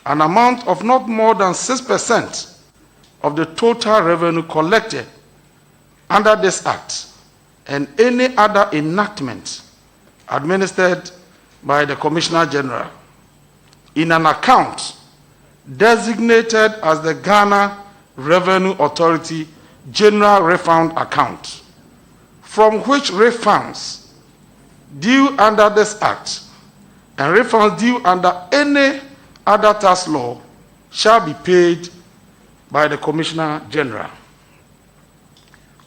an amount of not more than 6% of the total revenue collected under this act and any other enactment administered by the Commissioner General in an account designated as the Ghana Revenue Authority General Refund Account, from which refunds due under this act and refunds due under any other tax law shall be paid by the Commissioner General.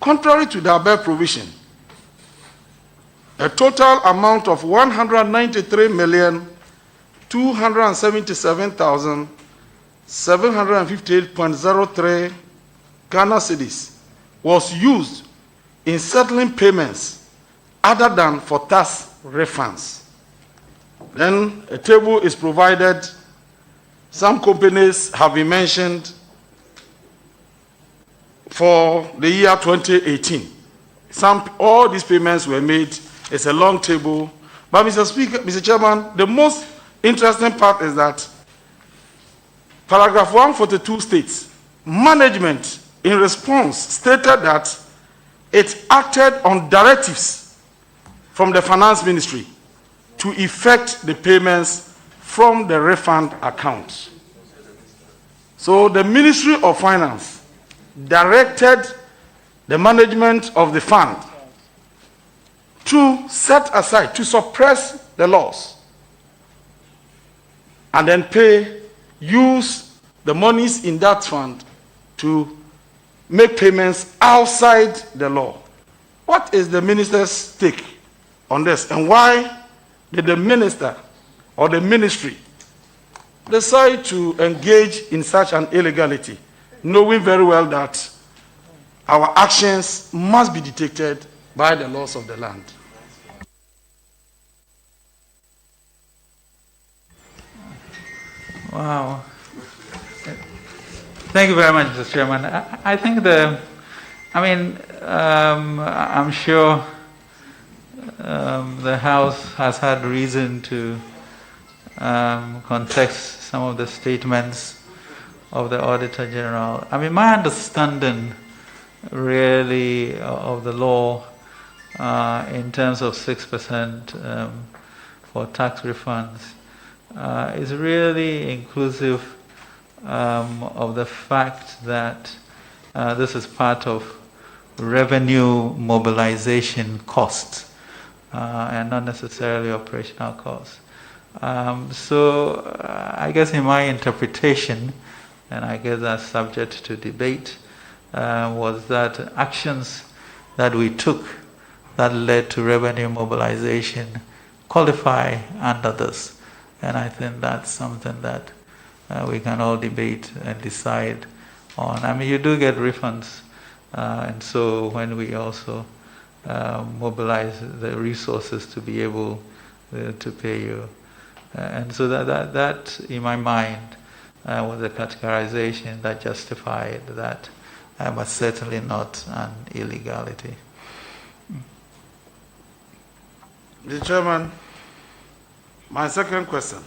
Contrary to the above provision, a total amount of 193,277,758.03 Ghana cedis was used in settling payments other than for tax refunds. Then a table is provided. Some companies have been mentioned for the year 2018. All these payments were made. It's a long table. But Mr. Speaker, Mr. Chairman, the most interesting part is that paragraph 142 states, management in response stated that it acted on directives from the Finance Ministry to effect the payments from the refund account. So the Ministry of Finance directed the management of the fund to set aside, to suppress the loss, and then use the monies in that fund to make payments outside the law. What is the minister's take on this, and why did the minister or the ministry decide to engage in such an illegality, knowing very well that our actions must be dictated by the laws of the land? Wow. Thank you very much, Mr. Chairman. I think I'm sure the House has had reason to contest some of the statements of the Auditor General. I mean, my understanding really of the law in terms of 6% for tax refunds is really inclusive of the fact that this is part of revenue mobilization costs and not necessarily operational costs. So I guess in my interpretation, and I guess that's subject to debate, was that actions that we took that led to revenue mobilization qualify under this. And I think that's something that we can all debate and decide on. I mean, you do get refunds, and so when we also mobilize the resources to be able to pay you. And so that in my mind, was a categorization that justified that, but certainly not an illegality. Mr. Chairman, my second question.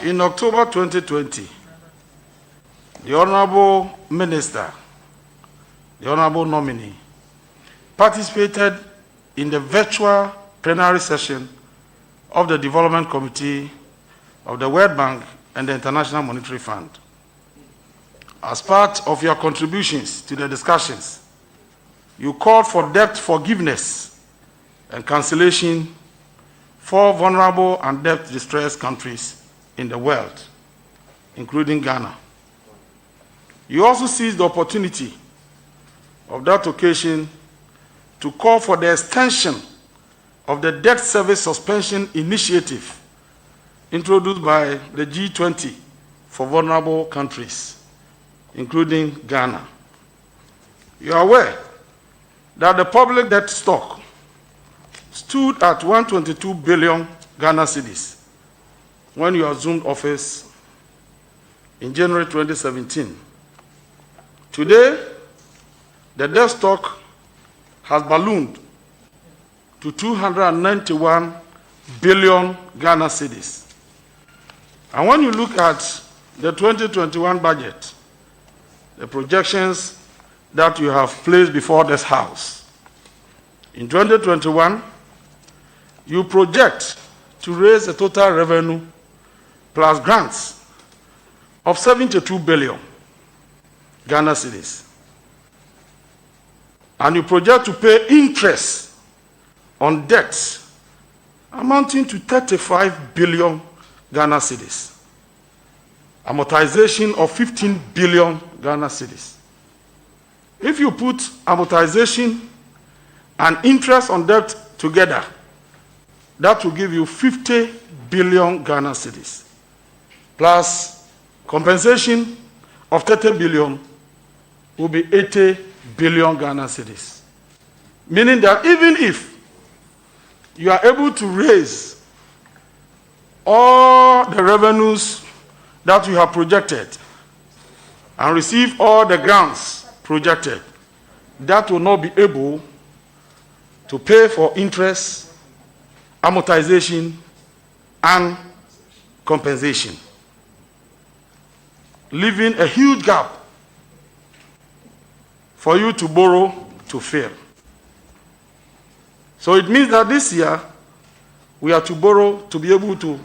In October 2020, the Honorable Minister, the Honorable Nominee, participated in the virtual plenary session of the Development Committee of the World Bank and the International Monetary Fund. As part of your contributions to the discussions, you called for debt forgiveness and cancellation for vulnerable and debt-distressed countries in the world, including Ghana. You also seized the opportunity of that occasion to call for the extension of the debt service suspension initiative introduced by the G20 for vulnerable countries, including Ghana. You are aware that the public debt stock stood at 122 billion Ghana cedis when you assumed office in January 2017. Today, the debt stock has ballooned to 291 billion Ghana cedis. And when you look at the 2021 budget, the projections that you have placed before this House, in 2021, you project to raise a total revenue plus grants of 72 billion Ghana cedis. And you project to pay interest on debts amounting to 35 billion Ghana cedis. Amortization of 15 billion Ghana cedis. If you put amortization and interest on debt together, that will give you 50 billion Ghana cedis, plus compensation of 30 billion will be 80 billion Ghana cedis. Meaning that even if you are able to raise all the revenues that you have projected and receive all the grants projected, that will not be able to pay for interest, amortization, and compensation, leaving a huge gap for you to borrow to fill. So it means that this year, we are to borrow to be able to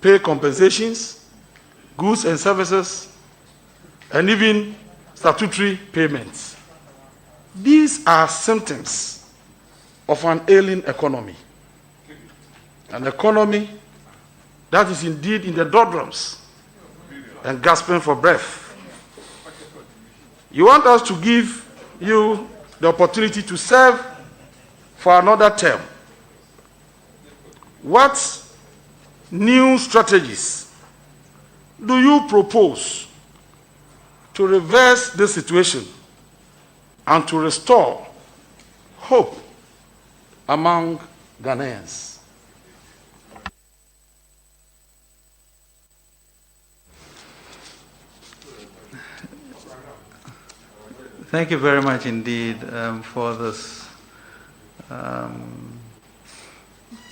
pay compensations, goods and services, and even statutory payments. These are symptoms of an ailing economy. An economy that is indeed in the doldrums and gasping for breath. You want us to give you the opportunity to serve for another term. What new strategies do you propose to reverse this situation and to restore hope among Ghanaians? Thank you very much indeed for this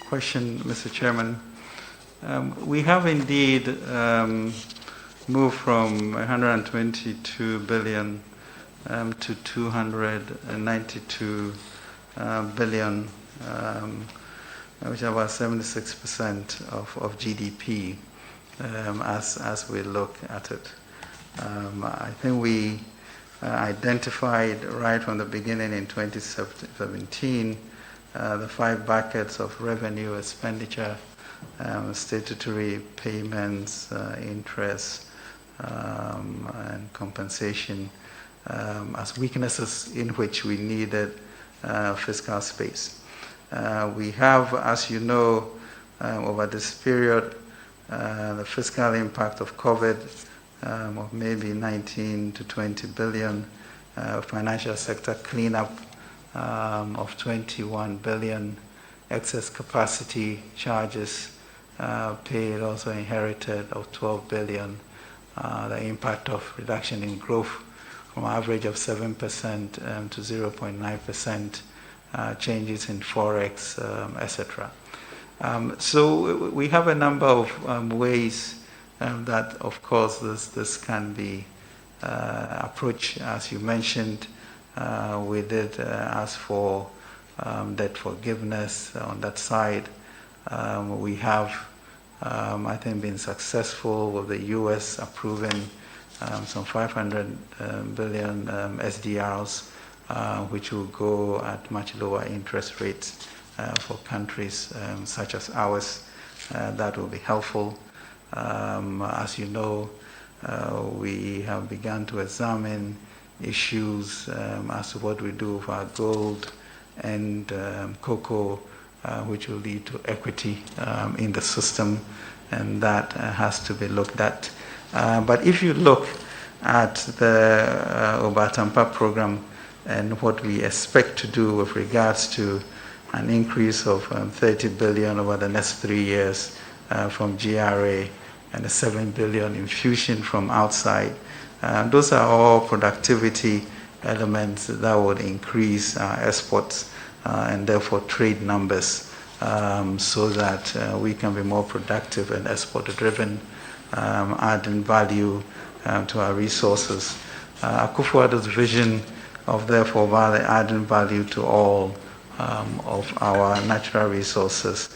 question, Mr. Chairman. We have indeed moved from 122 billion to 292 billion, which is about 76% of GDP. as we look at it. I think we identified right from the beginning in 2017 the 5 buckets of revenue, expenditure, statutory payments, interest, and compensation as weaknesses in which we needed fiscal space. We have, as you know, over this period, the fiscal impact of COVID of maybe 19 to 20 billion, financial sector cleanup of 21 billion, excess capacity charges paid, also inherited, of 12 billion, the impact of reduction in growth from average of 7% to 0.9%, changes in forex, etc. So we have a number of ways that, of course, this can be approached. As you mentioned, we did ask for debt forgiveness on that side. We have, I think, been successful with the U.S. approving some 500 billion SDRs, which will go at much lower interest rates for countries such as ours. That will be helpful. As you know, we have begun to examine issues as to what we do with our gold and cocoa, which will lead to equity in the system, and that has to be looked at. But if you look at the Obatampa program and what we expect to do with regards to an increase of 30 billion over the next 3 years from GRA and a 7 billion infusion from outside, those are all productivity elements that would increase our exports and therefore trade numbers, so that we can be more productive and export-driven, adding value to our resources. Akufo-Addo's vision of therefore adding value to all of our natural resources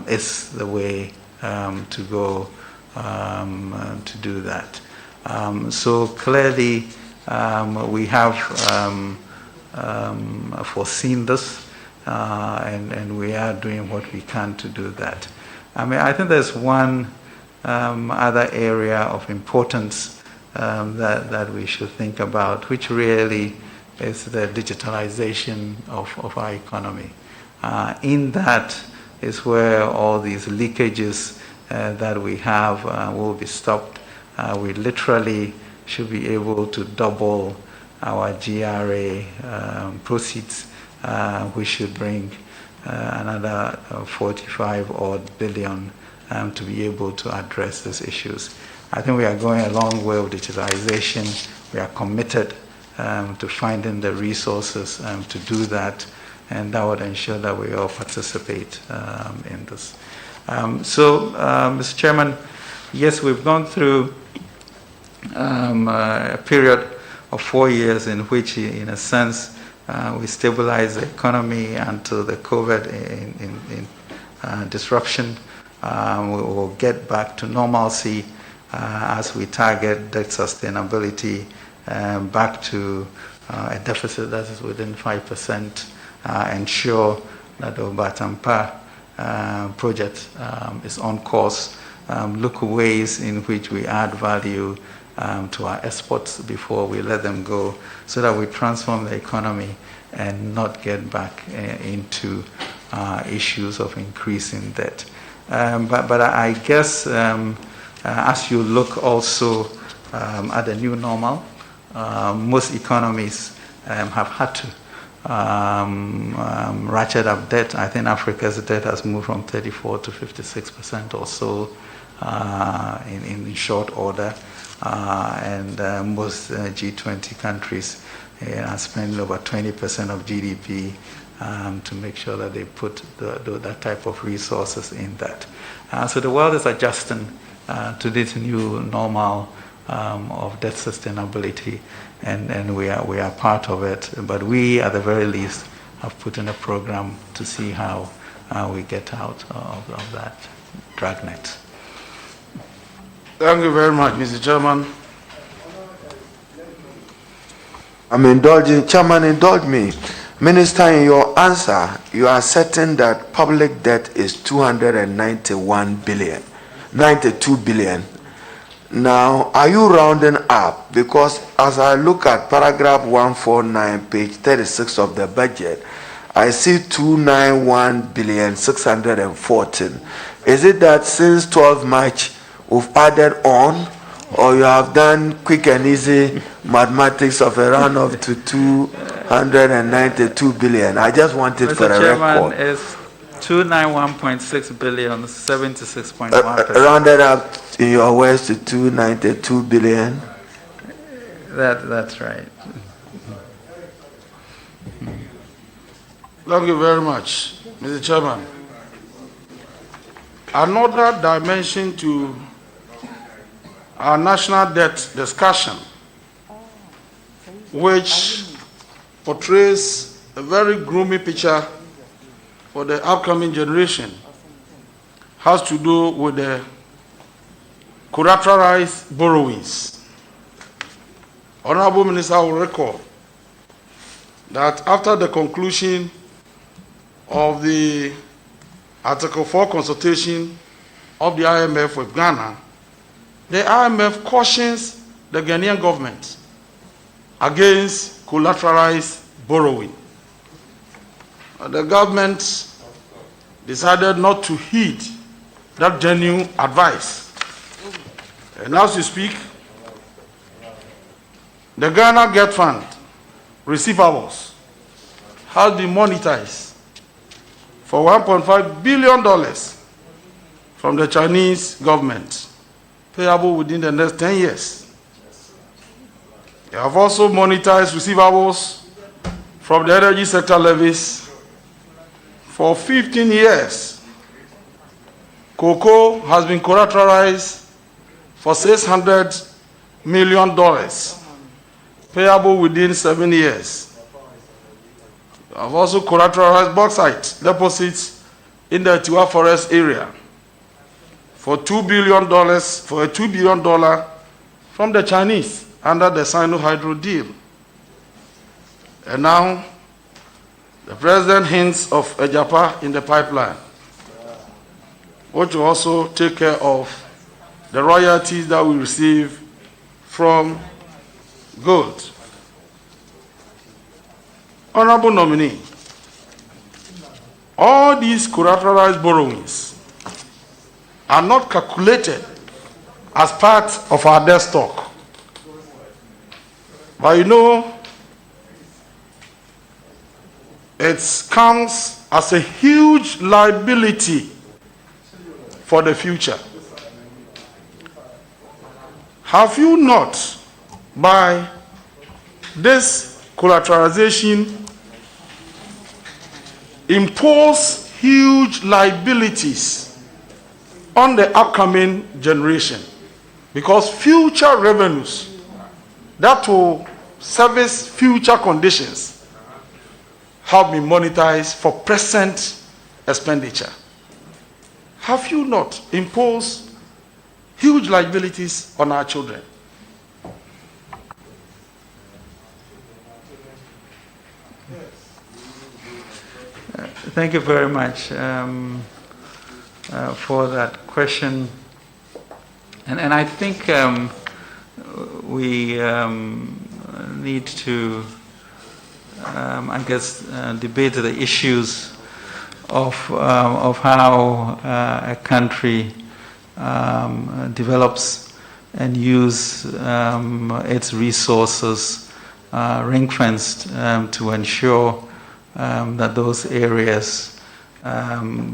is the way to go to do that. So clearly we have foreseen this, and we are doing what we can to do that. I mean, I think there's one other area of importance that we should think about, which really is the digitalization of our economy. In that is where all these leakages that we have will be stopped. We literally should be able to double our GRA proceeds, which should bring another 45 odd billion to be able to address these issues. I think we are going a long way with digitalization. We are committed to finding the resources to do that, and that would ensure that we all participate in this. Mr. Chairman, yes, we've gone through a period of 4 years in which, in a sense, we stabilized the economy until the COVID disruption. We will get back to normalcy as we target debt sustainability back to a deficit that is within 5%, ensure that the Obatampa project is on course, look at ways in which we add value to our exports before we let them go, so that we transform the economy and not get back into issues of increasing debt. But I guess as you look also at the new normal, most economies have had to ratchet up debt. I think Africa's debt has moved from 34 to 56% or so in short order, and most G20 countries are spending over 20% of GDP to make sure that they put that type of resources in that. So the world is adjusting to this new normal of debt sustainability, and we are part of it. But we, at the very least, have put in a program to see how we get out of that dragnet. Thank you very much, Mr. Chairman. I'm indulging, Chairman, indulge me. Minister, in your answer, you are certain that public debt is 92 billion. Now, are you rounding up? Because as I look at paragraph 149, page 36 of the budget, I see 291,614. Is it that since 12 March we've added on, or you have done quick and easy mathematics of a round up to 292 billion? I just want it for a record. Mr. Chairman, it's 291.6 billion, 76.1%. Rounded up in your words to 292 billion. That's right. Thank you very much, Mr. Chairman. Another dimension to our national debt discussion, which portrays a very gloomy picture for the upcoming generation, has to do with the collateralized borrowings. Honorable Minister will recall that after the conclusion of the Article 4 consultation of the IMF with Ghana, the IMF cautions the Ghanaian government against collateralized borrowing. The government decided not to heed that genuine advice. And as we speak, the Ghana Get Fund receivables has been monetized for $1.5 billion from the Chinese government, payable within the next 10 years. They have also monetized receivables from the energy sector levies for 15 years. Cocoa has been collateralized for $600 million, payable within 7 years. They have also collateralized bauxite deposits in the Tiwa Forest area for $2 billion, for a $2 billion from the Chinese under the Sino-Hydro deal. And now, the president hints of a Japan in the pipeline, which will also take care of the royalties that we receive from gold. Honorable nominee, all these collateralized borrowings are not calculated as part of our debt stock. But you know, it comes as a huge liability for the future. Have you not, by this collateralization, impose huge liabilities on the upcoming generation? Because future revenues that will service future conditions have been monetized for present expenditure. Have you not imposed huge liabilities on our children? Thank you very much for that question. And I think we need to, I guess, debate the issues of how a country develops and use its resources ring-fenced to ensure that those areas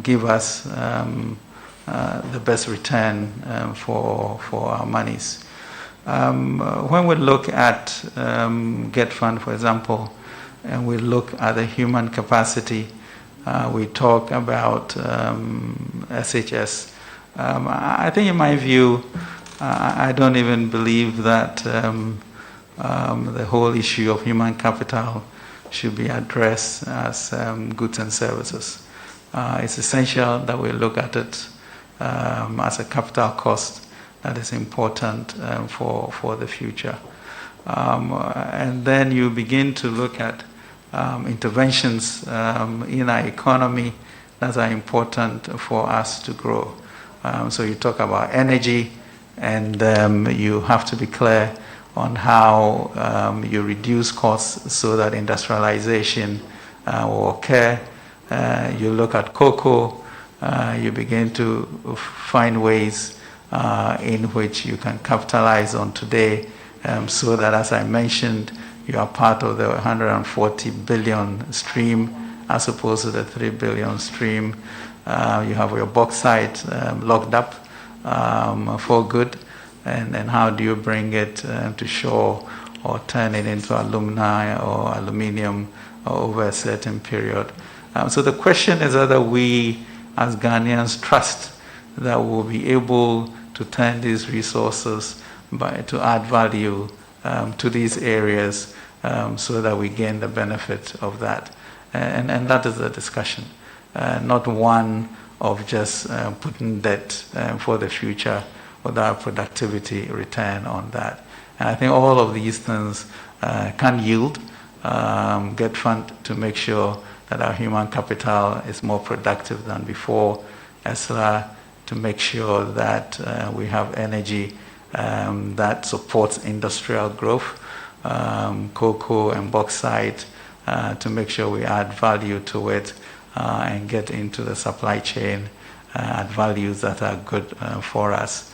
give us the best return for our monies. When we look at GET Fund, for example, and we look at the human capacity, we talk about SHS. I think in my view, I don't even believe that the whole issue of human capital should be addressed as goods and services. It's essential that we look at it as a capital cost that is important for the future. And then you begin to look at interventions in our economy that are important for us to grow. So you talk about energy, and you have to be clear on how you reduce costs so that industrialization will occur. You look at cocoa, you begin to find ways in which you can capitalize on today, so that, as I mentioned, you are part of the 140 billion stream as opposed to the 3 billion stream. You have your bauxite locked up for good, and how do you bring it to shore or turn it into alumni or aluminium over a certain period. So the question is whether we as Ghanaians trust that we'll be able to turn these resources to add value to these areas, so that we gain the benefit of that. And that is the discussion, not one of just putting debt for the future without productivity return on that. And I think all of these things can yield, get fund to make sure that our human capital is more productive than before, as well to make sure that we have energy that supports industrial growth, cocoa and bauxite, to make sure we add value to it and get into the supply chain at values that are good for us.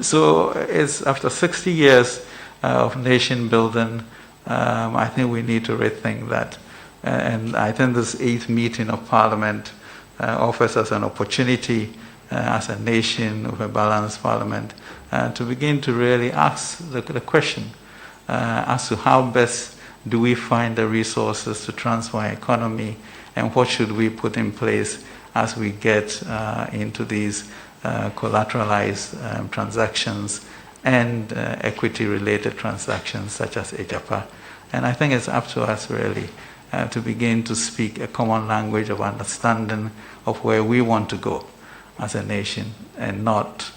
So it's after 60 years of nation building, I think we need to rethink that. And I think this 8th meeting of Parliament offers us an opportunity as a nation with a balanced Parliament to begin to really ask the question as to how best do we find the resources to transform our economy, and what should we put in place as we get into these collateralized transactions and equity-related transactions such as EJAPA. And I think it's up to us really to begin to speak a common language of understanding of where we want to go as a nation, and not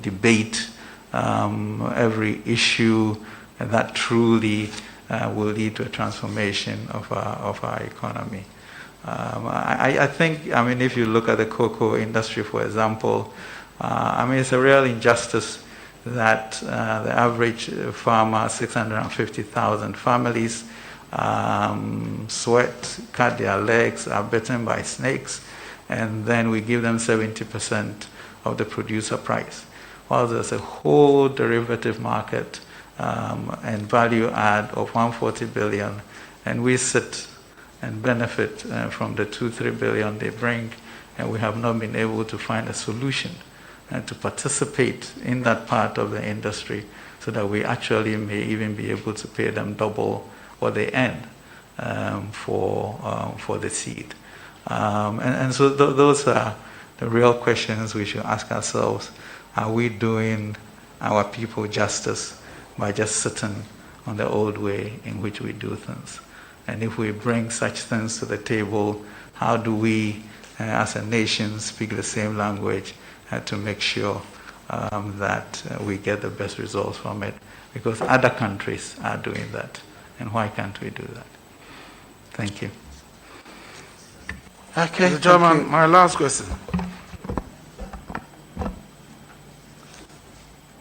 debate every issue that truly will lead to a transformation of our economy. I think, if you look at the cocoa industry, for example, it's a real injustice that the average farmer, 650,000 families, sweat, cut their legs, are bitten by snakes, and then we give them 70% of the producer price. While there's a whole derivative market and value add of 140 billion, and we sit and benefit from the 2-3 billion they bring, and we have not been able to find a solution to participate in that part of the industry, so that we actually may even be able to pay them double what they earn for the seed. And so those are the real questions we should ask ourselves. Are we doing our people justice by just sitting on the old way in which we do things? And if we bring such things to the table, how do we, as a nation, speak the same language to make sure that we get the best results from it? Because other countries are doing that. And why can't we do that? Thank you. Okay, Mr. Chairman, my last question.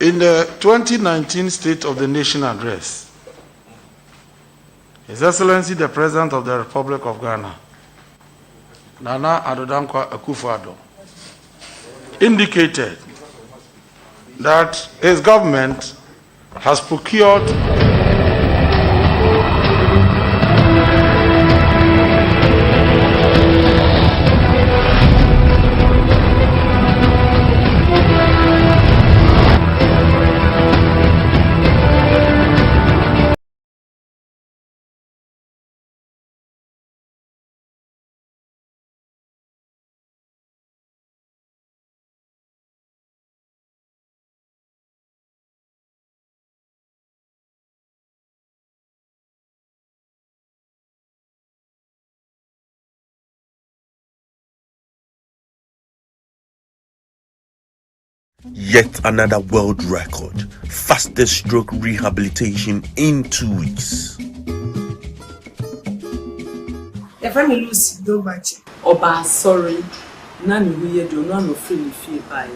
In the 2019 State of the Nation Address, His Excellency the President of the Republic of Ghana, Nana Addo Dankwa Akufo-Addo, indicated that his government has procured Yet another world record. Fastest stroke rehabilitation in 2 weeks. If I'm Lucy, do bachi. Oba sorry. Nani we do not no free by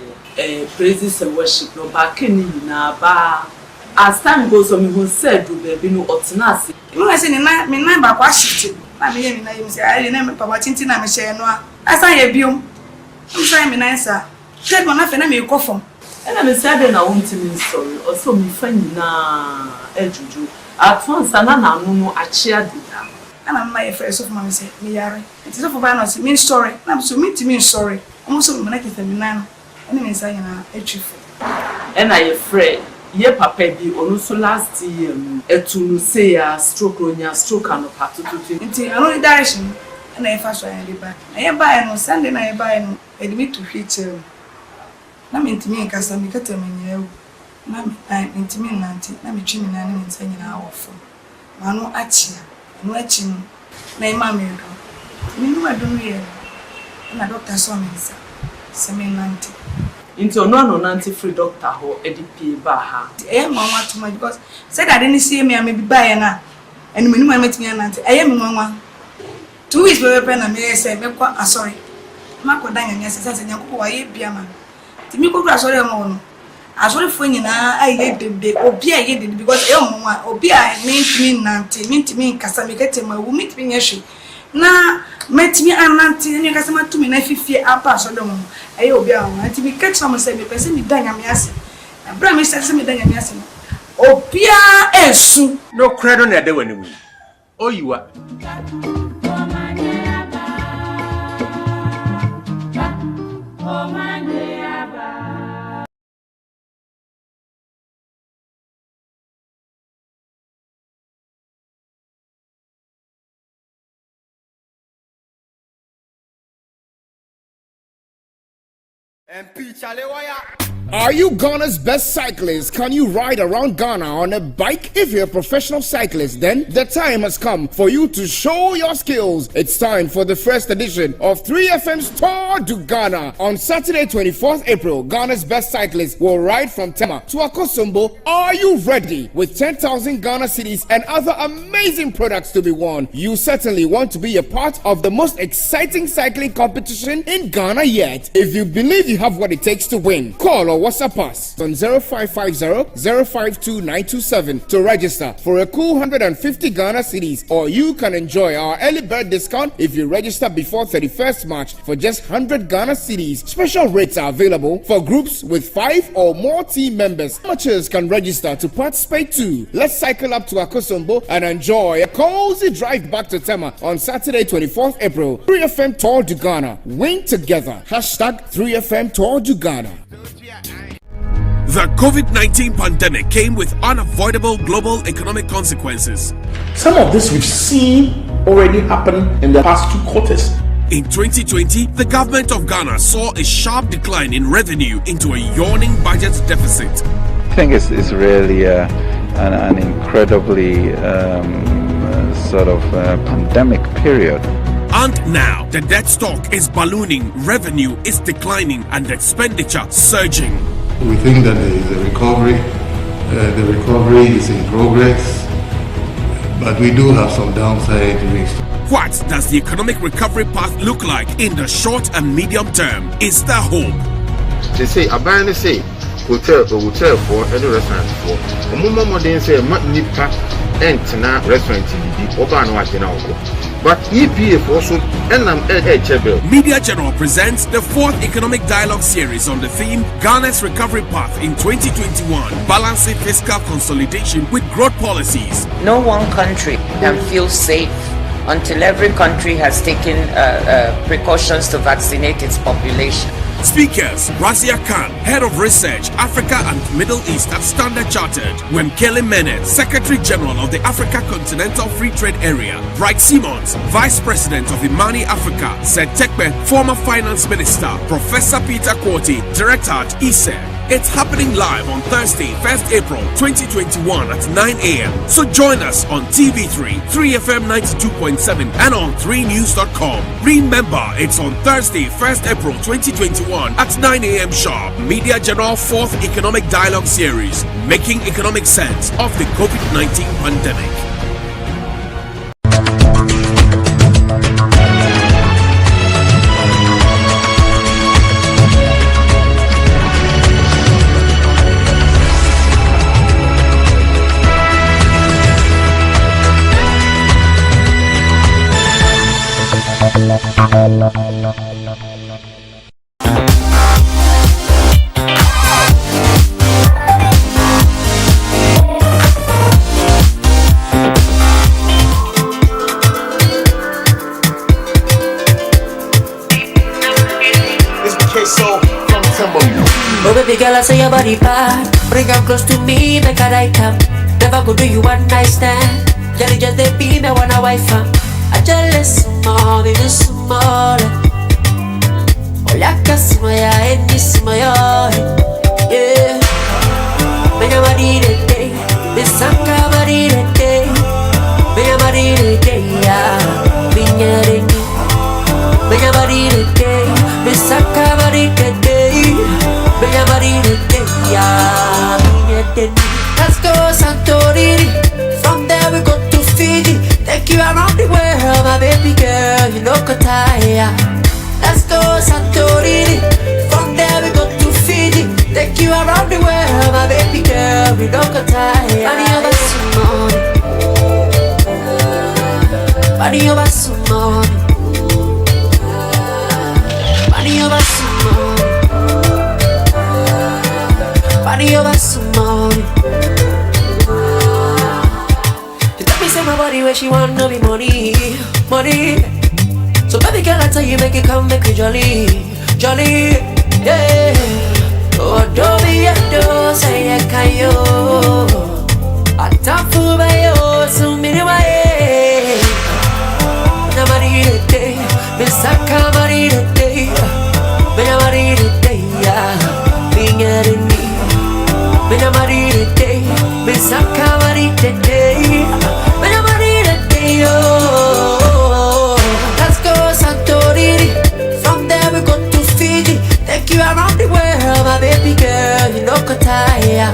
praises and worship no back in na ba. As time goes on, we said do baby no otinasi. You know, I say me nine ba kwa shift. Na me na you say I remember papa tinti na me share no. I say biom. You say me nine sir. Said one after na me go from. And I said na won't me sorry. Also me find na ejuju. At once na no achia dida. And I'm my first of my say me yare. It is of a me story. I'm so me sorry. Almost so me na kete me nine. And me say na echifu. And I afraid. Ye papa bi onu so last year etunu say ya stroke ronya stroke ano patututu nti ano direction na e fa so ya dey back na ye buy no Sunday na ye buy no e dey to fit na me ntimi nkasa me kata me nyewu na me ntimi nanti na me twi me na ne nsanya na awofo ma no achia no achi no na ima me do me no ado no ye na doctor so me nsa se me nanti into no nanti free doctor ho edp ba ha mama too much because said I didn't see me I may be buy na and me no met me nanti me mama 2 weeks be pen na me say me kwa sorry ma ko dan nya say nyankopɔ wa ye bia ma ti mi ko kura sorry mo no asori fo nyina aye de obi aye de because mama obi a me nanti me nkasa me kete ma wu me nya hwe na metimi ananti ni kasa matumi na fifie apa so dem ayi obi awon anti bi catch am say me person mi danya me ase na bra me say me danya me ase no obi a esu no credo na de wani wi oyiwa Are you Ghana's best cyclist? Can you ride around Ghana on a bike? If you're a professional cyclist, then the time has come for you to show your skills. It's time for the first edition of 3FM's Tour du Ghana. On Saturday, 24th April, Ghana's best cyclists will ride from Tema to Akosombo. Are you ready? With 10,000 Ghana cedis and other amazing products to be won, you certainly want to be a part of the most exciting cycling competition in Ghana yet. If you believe you have what it takes to win, call or WhatsApp us on 0550-052-927 to register for a cool 150 Ghana cedis, or you can enjoy our early bird discount if you register before 31st March for just 100 Ghana cedis. Special rates are available for groups with 5 or more team members. Amateurs can register to participate too. Let's cycle up to Akosombo and enjoy a cozy drive back to Tema on Saturday, 24th April. 3FM Tour du Ghana. Win together. Hashtag 3FM Tour du Ghana. The COVID-19 pandemic came with unavoidable global economic consequences. Some of this we've seen already happen in the past 2 quarters. In 2020, the government of Ghana saw a sharp decline in revenue into a yawning budget deficit. I think it's really an incredibly pandemic period. And now, the debt stock is ballooning, revenue is declining, and expenditure surging. We think that there is a recovery. The recovery is in progress, but we do have some downside risks. What does the economic recovery path look like in the short and medium term? Is there hope? They say, Abane say, hotel for any restaurant for. Mama didn't say, nipa entina restaurant TV, Obano Atenako. But EPF also Media General presents the 4th Economic Dialogue Series on the theme Ghana's Recovery Path in 2021, balancing fiscal consolidation with growth policies. No one country can feel safe until every country has taken precautions to vaccinate its population. Speakers: Razia Khan, Head of Research, Africa and Middle East at Standard Chartered; Wemkele Mene, Secretary General of the Africa Continental Free Trade Area; Bright Simmons, Vice President of Imani Africa; Zed Tekbe, former Finance Minister; Professor Peter Kwoti, Director at ISE. It's happening live on Thursday, 1st April 2021 at 9 a.m. So join us on TV3, 3FM 92.7 and on 3news.com. Remember, it's on Thursday, 1st April 2021 at 9 a.m. sharp. Media General 4th Economic Dialogue Series, making economic sense of the COVID-19 pandemic. Oh baby girl, I say your body bad. Bring her close to me, make her right come. Never go do you one night stand. Jelly just they be me wanna wife her. I jealous more, baby small. Olaka smaya, any smaya. Yeah. Me na mari de day, me sanka mari de day. Me na mari de day, yeah. Me nyere ni. Me na mari de day, me sanka mari de day. Let's go Santorini. From there we go to Fiji. Take you around the world, my baby girl. You know Kataya. Let's go Santorini. From there we go to Fiji. Take you around the world, my baby girl. You know Kataya. Money over some money. Money over some money. Money over some money. Money over some money. She tell me say my body where she want no be money, money. So baby girl I tell you make it come make you jolly, jolly, yeah. Oh don't be a do say I can't yo. I talk for my yo so many way. Na money today, me saka money today, me na money today, yeah. Being at me. Me na mari today, me saka mari today. Me na mari today, oh. Let's go Santorini. From there we go to Fiji. Take you around the world, my baby girl. You know Kataya.